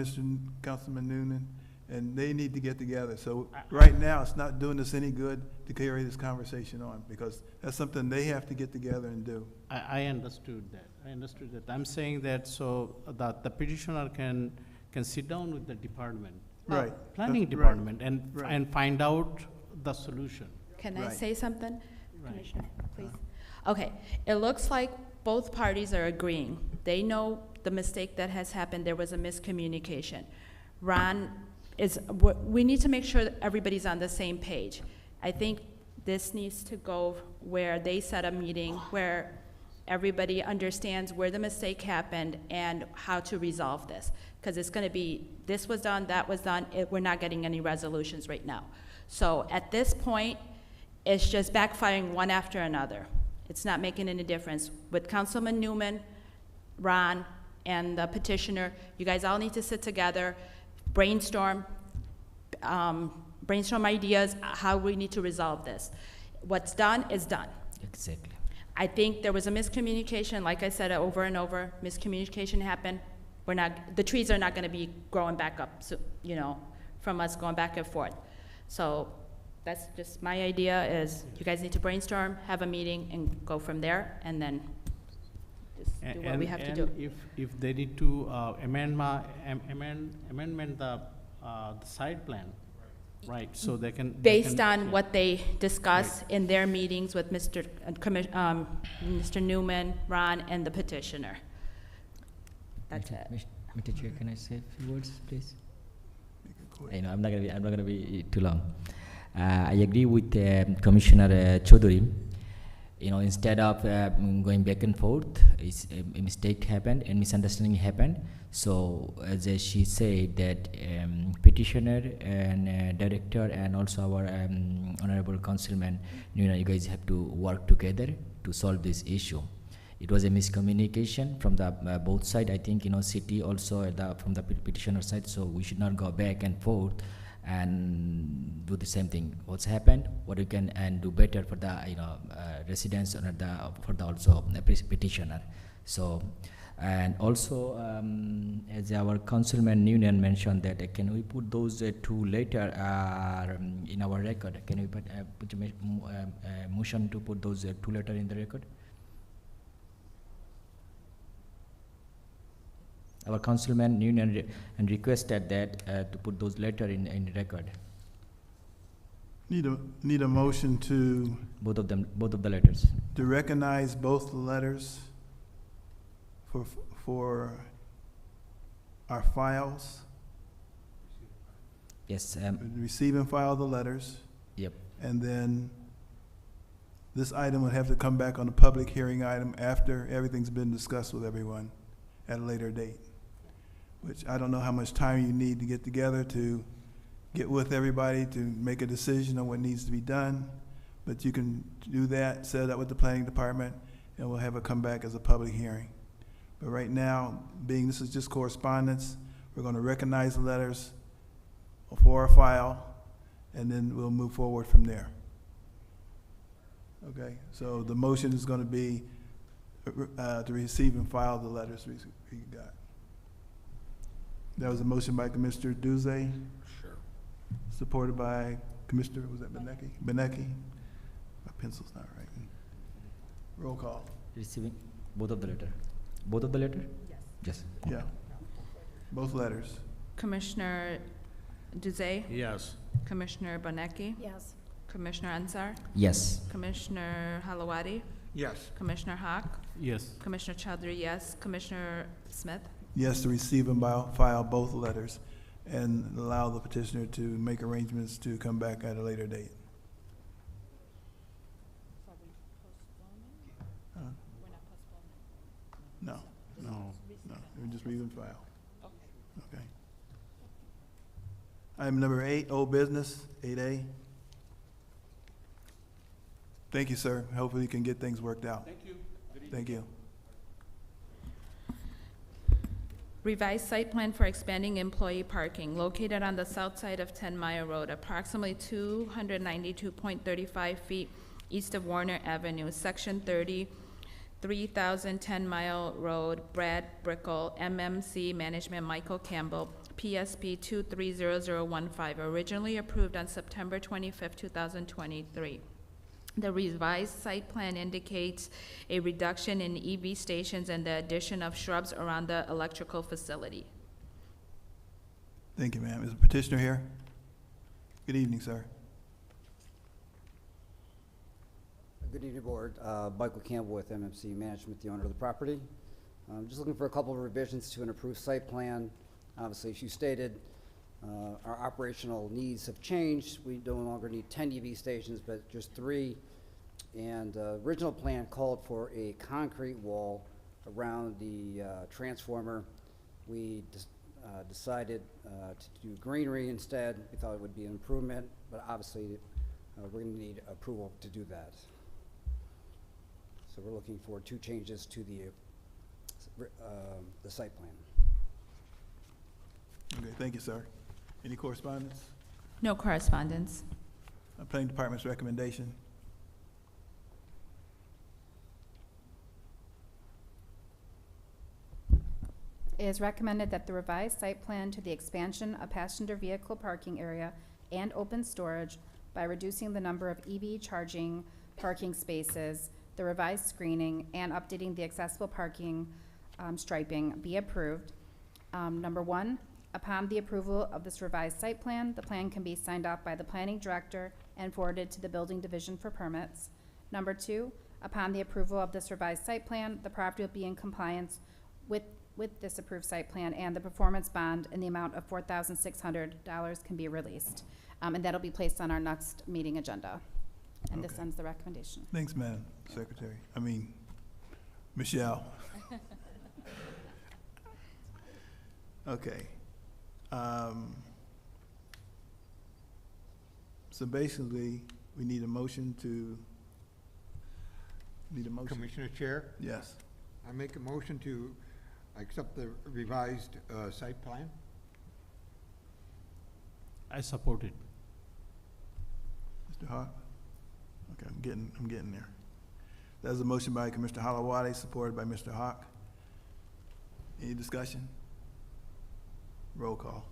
Councilman Noonan, and they need to get together. So right now, it's not doing us any good to carry this conversation on, because that's something they have to get together and do. I understood that. I'm saying that so that the petitioner can sit down with the department. Right. Planning Right. department Right. and find out the solution. Can I Right. say something? Right. Commissioner, please. Okay, it looks like both parties are agreeing. They know the mistake that has happened, there was a miscommunication. Ron we need to make sure that everybody's on the same page. I think this needs to go where they set a meeting where everybody understands where the mistake happened and how to resolve this. Because it's gonna be, this was done, that was done, we're not getting any resolutions right now. So at this point, it's just backfiring one after another. It's not making any difference. With Councilman Newman, Ron, and the petitioner, you guys all need to sit together, brainstorm ideas, how we need to resolve this. What's done is done. Exactly. I think there was a miscommunication, like I said over and over, miscommunication happened. The trees are not gonna be growing back up, so, you know, from us going back and forth. So that's just my idea is you guys need to brainstorm, have a meeting, and go from there, and then just do what we have to do. And if they need to amendment the site plan, right, so they can. Based on what they discuss in their meetings with Mr. Newman, Ron, and the petitioner. That's it. Mr. Chair, can I say a few words, please? I know I'm not gonna be too long. I agree with Commissioner Chaudhary. You know, instead of going back and forth, a mistake happened and misunderstanding happened. So as she said that petitioner and director and also our honorable councilman, you guys have to work together to solve this issue. It was a miscommunication from the both sides. I think city also from the petitioner side. So we should not go back and forth and do the same thing. What's happened, what you can and do better for the residents and for the also petitioner. So and also as our councilman Union mentioned that can we put those two later in our record? Can we put a motion to put those two letter in the record? Our councilman Union and requested that to put those letter in record. Need a motion to Both of the letters. to recognize both the letters for our files, Yes. receive and file the letters, Yep. and then this item would have to come back on a public hearing item after everything's been discussed with everyone at a later date. Which I don't know how much time you need to get together to get with everybody to make a decision on what needs to be done. But you can do that, set it up with the planning department, and we'll have it come back as a public hearing. But right now, being this is just correspondence, we're gonna recognize the letters for our file, and then we'll move forward from there. Okay, so the motion is gonna be to receive and file the letters we got. That was a motion by Commissioner Duze, Sure. supported by Commissioner, was that Benecki? Benecki? My pencil's not right. Roll call. Receiving both of the letter. Both of the letter? Yes. Yeah. Both letters. Commissioner Duzay, Yes. Commissioner Bonecki, Yes. Commissioner Ansar, Yes. Commissioner Halawadi, Yes. Commissioner Hawk, Yes. Commissioner Chowdhury, yes, Commissioner Smith. Yes, to receive and file both letters and allow the petitioner to make arrangements to come back at a later date. Huh? No, no, we're just read and file. Okay. Item number 8, old business, 8A. Thank you, sir. Hopefully you can get things worked out. Thank you. Thank you. Revised site plan for expanding employee parking located on the south side of 10 Mile Road, approximately 292.35 feet east of Warner Avenue, Section 30, 3000 10 Mile Road, Brad Brickell, MMC Management, Michael Campbell, PSP 230015, originally approved on September 25th, 2023. The revised site plan indicates a reduction in EV stations and the addition of shrubs around the electrical facility. Thank you, ma'am. Is the petitioner here? Good evening, sir. Good evening, Board. Michael Campbell with MMC Management, the owner of the property. I'm just looking for a couple of revisions to an approved site plan. Obviously, as you stated, our operational needs have changed. We no longer need 10 EV stations, but just 3. And original plan called for a concrete wall around the transformer. We decided to do greenery instead. We thought it would be an improvement, but obviously we're going to need approval to do that. So we're looking for 2 changes to the site plan. Okay, thank you, sir. Any correspondence? No correspondence. Planning Department's recommendation. It is recommended that the revised site plan to the expansion of passenger vehicle parking area and open storage by reducing the number of EV charging parking spaces, the revised screening, and updating the accessible parking striping be approved. Number 1, upon the approval of this revised site plan, the plan can be signed off by the planning director and forwarded to the building division for permits. Number 2, upon the approval of this revised site plan, the property will be in compliance with this approved site plan, and the performance bond in the amount of $4,600 can be released. And that'll be placed on our next meeting agenda. And this Okay. ends the recommendation. Thanks, Madam Secretary. Michelle. Okay. So basically, we need a motion to, Commissioner Chair, Yes. I make a motion to accept the revised site plan. I support it. Mr. Hawk? Okay, I'm getting there. That's a motion by Commissioner Halawadi, supported by Mr. Hawk. Any discussion? Roll call.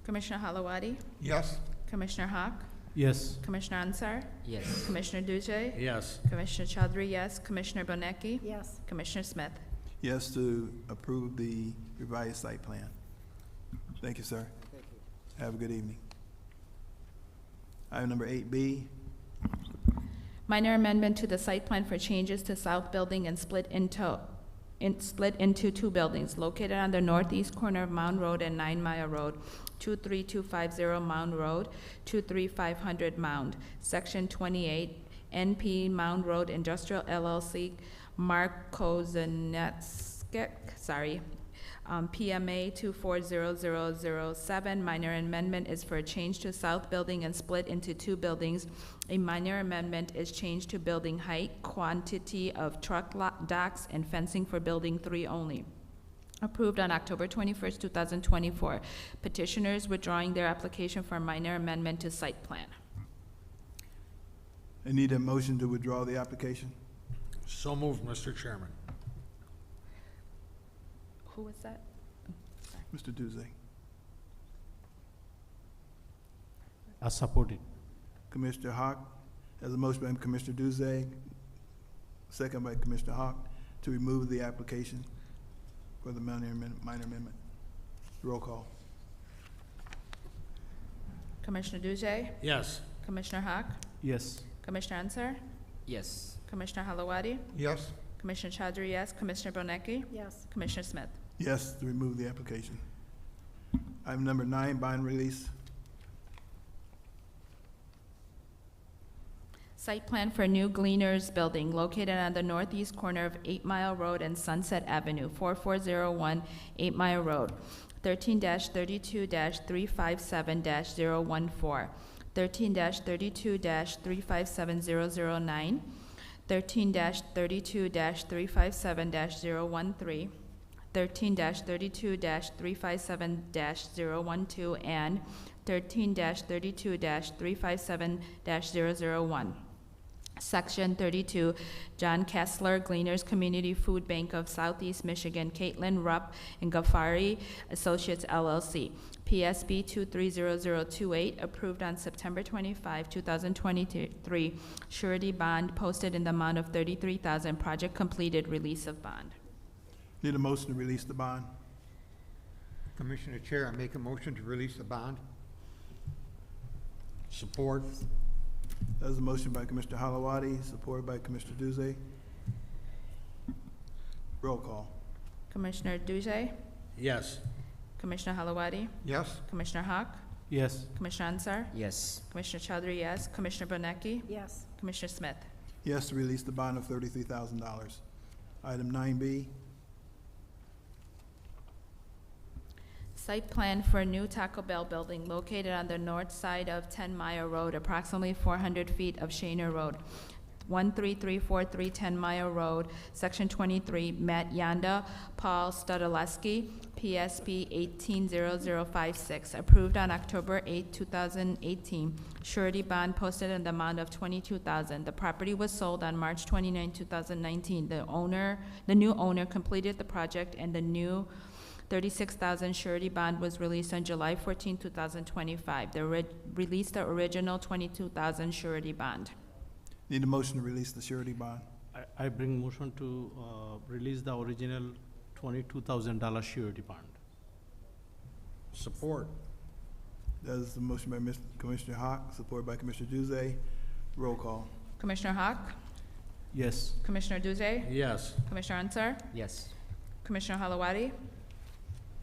Commissioner Halawadi, Yes. Commissioner Hawk, Yes. Commissioner Ansar, Yes. Commissioner Dujay, Yes. Commissioner Chowdhury, yes, Commissioner Bonecki, Yes. Commissioner Smith. Yes to approve the revised site plan. Thank you, sir. Thank you. Have a good evening. Item number 8B, Minor amendment to the site plan for changes to South Building and split into 2 buildings located on the northeast corner of Mound Road and 9 Mile Road, 23250 Mound Road, 23500 Mound, Section 28, NP Mound Road Industrial LLC, Mark Kozenetskik, PMA 240007. Minor amendment is for a change to South Building and split into 2 buildings. A minor amendment is changed to building height, quantity of truck docks, and fencing for Building 3 only. Approved on October 21st, 2024. Petitioners withdrawing their application for a minor amendment to site plan. I need a motion to withdraw the application. So moved, Mr. Chairman. Who was that? Oh, sorry. Mr. Duzay. I support it. Commissioner Hawk has a motion by Commissioner Duzay, second by Commissioner Hawk, to remove the application for the minor amendment. Roll call. Commissioner Dujay, Yes. Commissioner Hawk, Yes. Commissioner Ansar, Yes. Commissioner Halawadi, Yes. Commissioner Chowdhury, yes, Commissioner Bonecki, Yes. Commissioner Smith. Yes, to remove the application. Item number 9, bond release. Site plan for new Gleaners Building located on the northeast corner of 8 Mile Road and Sunset Avenue, 4401 8 Mile Road, 13-32-357-014, 13-32-357-009, 13-32-357-013, 13-32-357-012, and 13-32-357-001. Section 32, John Kessler, Gleaners Community Food Bank of Southeast Michigan, Caitlin Rupp and Ghaffari Associates LLC, PSB 230028, approved on September 25, 2023, surety bond posted in the amount of $33,000, project completed, release of bond. Need a motion to release the bond. Commissioner Chair, I make a motion to release the bond. Support. There's a motion by Commissioner Halawadi, supported by Commissioner Duzay. Roll call. Commissioner Dujay, Yes. Commissioner Halawadi, Yes. Commissioner Hawk, Yes. Commissioner Ansar, Yes. Commissioner Chowdhury, yes, Commissioner Bonecki, Yes. Commissioner Smith. Yes, to release the bond of $33,000. Item 9B. Site plan for a new Taco Bell building located on the north side of 10 Mile Road, approximately 400 feet of Shaner Road, 13343 10 Mile Road, Section 23, Matt Yanda, Paul Studaleski, PSP 180056, approved on October 8, 2018. Surety bond posted in the amount of $22,000. The property was sold on March 29, 2019. The new owner completed the project, and the new $36,000 surety bond was released on July 14, 2025. They released the original $22,000 surety bond. Need a motion to release the surety bond. I bring motion to release the original $22,000 surety bond. Support. There's a motion by Commissioner Hawk, supported by Commissioner Duzay. Roll call. Commissioner Hawk, Yes. Commissioner Duzay, Yes. Commissioner Ansar, Yes. Commissioner Halawadi,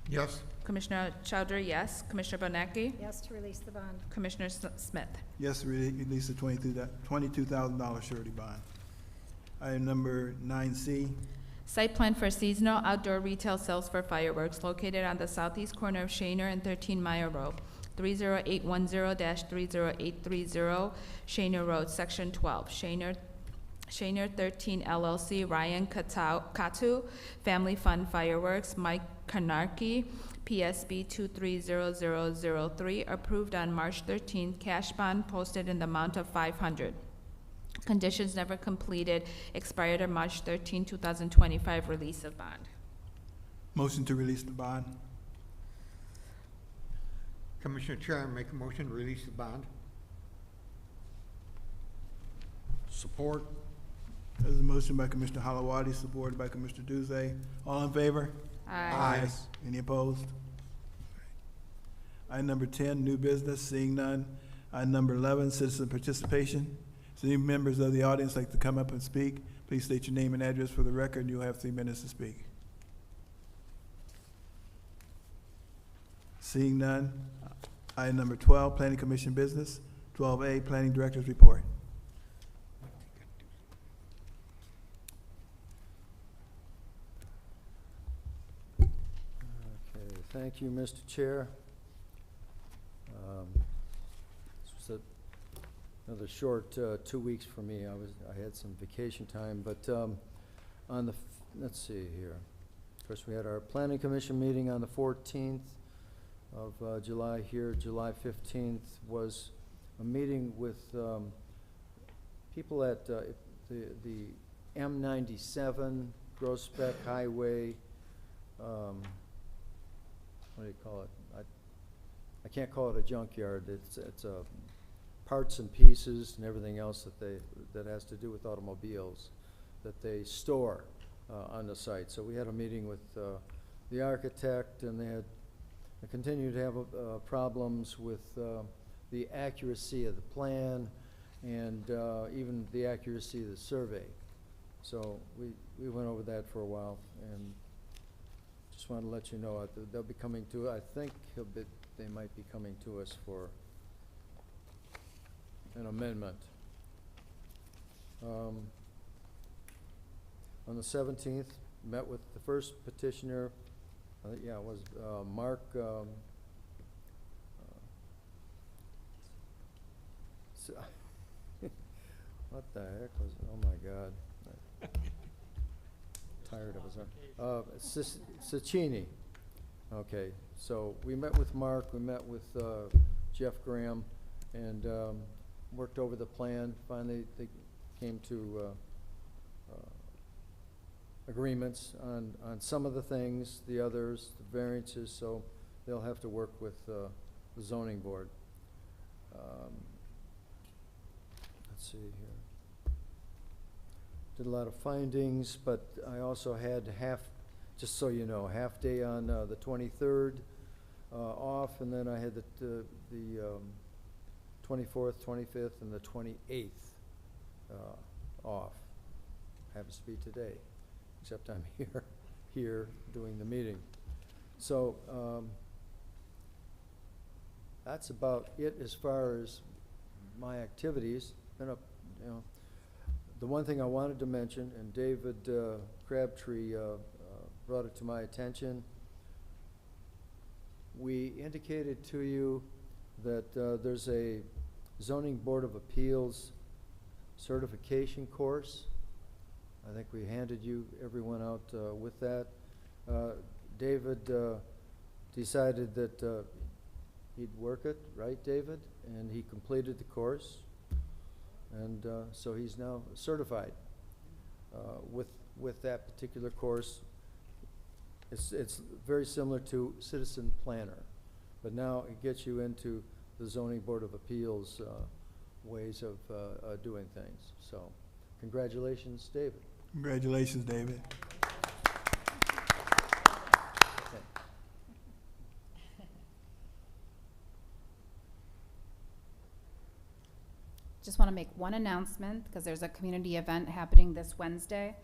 Yes. Commissioner Chowdhury, yes, Commissioner Bonecki, Yes, to release the bond. Commissioner Smith. Yes, to release the $22,000 surety bond. Item number 9C. Site plan for seasonal outdoor retail sales for fireworks located on the southeast corner of Shaner and 13 Mile Road, 30810-30830, Shaner Road, Section 12, Shaner 13 LLC, Ryan Katu, Family Fun Fireworks, Mike Kanarki, PSB 230003, approved on March 13, cash bond posted in the amount of $500. Conditions never completed, expired on March 13, 2025, release of bond. Motion to release the bond. Commissioner Chair, I make a motion to release the bond. Support. There's a motion by Commissioner Halawadi, supported by Commissioner Duzay. All in favor? Aye. Any opposed? Item number 10, new business, seeing none. Item number 11, citizen participation. So any members of the audience like to come up and speak, please state your name and address for the record, and you'll have 3 minutes to speak. Seeing none. Item number 12, planning commission business. 12A, planning director's report. Okay, thank you, Mr. Chair. This was another short 2 weeks for me. I had some vacation time, but on the, let's see here. First, we had our planning commission meeting on the 14th of July here. July 15th was a meeting with people at the M97 Groesbeck Highway what do you call it? I can't call it a junkyard. It's parts and pieces and everything else that has to do with automobiles that they store on the site. So we had a meeting with the architect, and they continue to have problems with the accuracy of the plan and even the accuracy of the survey. So we went over that for a while, and just wanted to let you know they'll be coming to, I think they might be coming to us for an amendment. On the 17th, met with the first petitioner, it was Mark, what the heck was, oh my God. Tired of his, Cicchini. Okay, so we met with Mark, we met with Jeff Graham, and worked over the plan. Finally, they came to agreements on some of the things, the others, the variances, so they'll have to work with the zoning board. Let's see here. Did a lot of findings, but I also had just so you know, half day on the 23rd off, and then I had the 24th, 25th, and the 28th off. Happens to be today, except I'm here doing the meeting. So that's about it as far as my activities. Been up, you know. The one thing I wanted to mention, and David Crabtree brought it to my attention, we indicated to you that there's a Zoning Board of Appeals certification course. I think we handed everyone out with that. David decided that he'd work it, right, David? And he completed the course. And so he's now certified with that particular course. It's very similar to Citizen Planner, but now it gets you into the Zoning Board of Appeals ways of doing things. So congratulations, David. Congratulations, David. Just want to make one announcement, because there's a community event happening this Wednesday.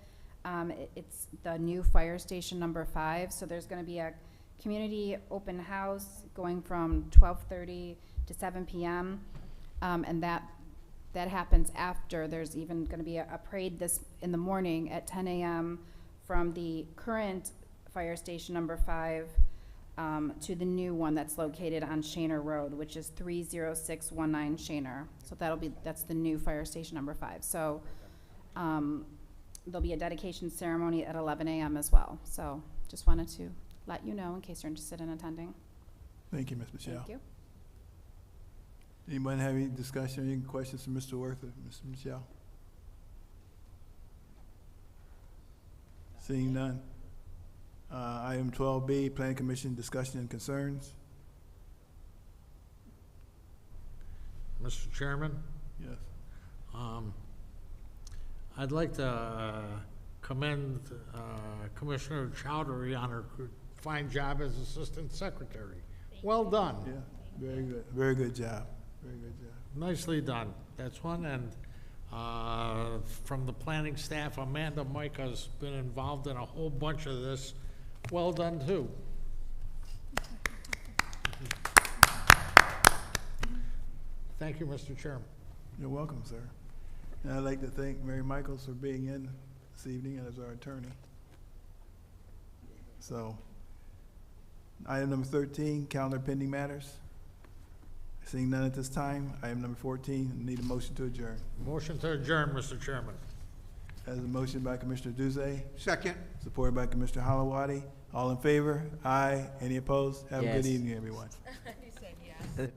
It's the new fire station number 5, so there's going to be a community open house going from 12:30 to 7 p.m. And that happens after. There's even going to be a parade in the morning at 10 a.m. from the current fire station number 5 to the new one that's located on Shaner Road, which is 30619 Shaner. So that's the new fire station number 5. So there'll be a dedication ceremony at 11 a.m. as well. So just wanted to let you know in case you're interested in attending. Thank you, Ms. Michelle. Thank you. Anyone have any discussion, any questions for Mr. Worth or Ms. Michelle? Seeing none. Item 12B, Planning Commission discussion and concerns. Mr. Chairman? Yes. I'd like to commend Commissioner Chowdhury on her fine job as Assistant Secretary. Well done. Yeah, very good. Very good job. Very good job. Nicely done. That's one. And from the planning staff, Amanda Micah's been involved in a whole bunch of this. Well done, too. Thank you, Mr. Chairman. You're welcome, sir. And I'd like to thank Mary Michaels for being in this evening as our attorney. So, item number 13, calendar pending matters. Seeing none at this time, item number 14, need a motion to adjourn. Motion to adjourn, Mr. Chairman. Has a motion by Commissioner Duzay, Second. supported by Commissioner Holowati. All in favor? Aye. Any opposed? Have a good evening, everyone. You said yes.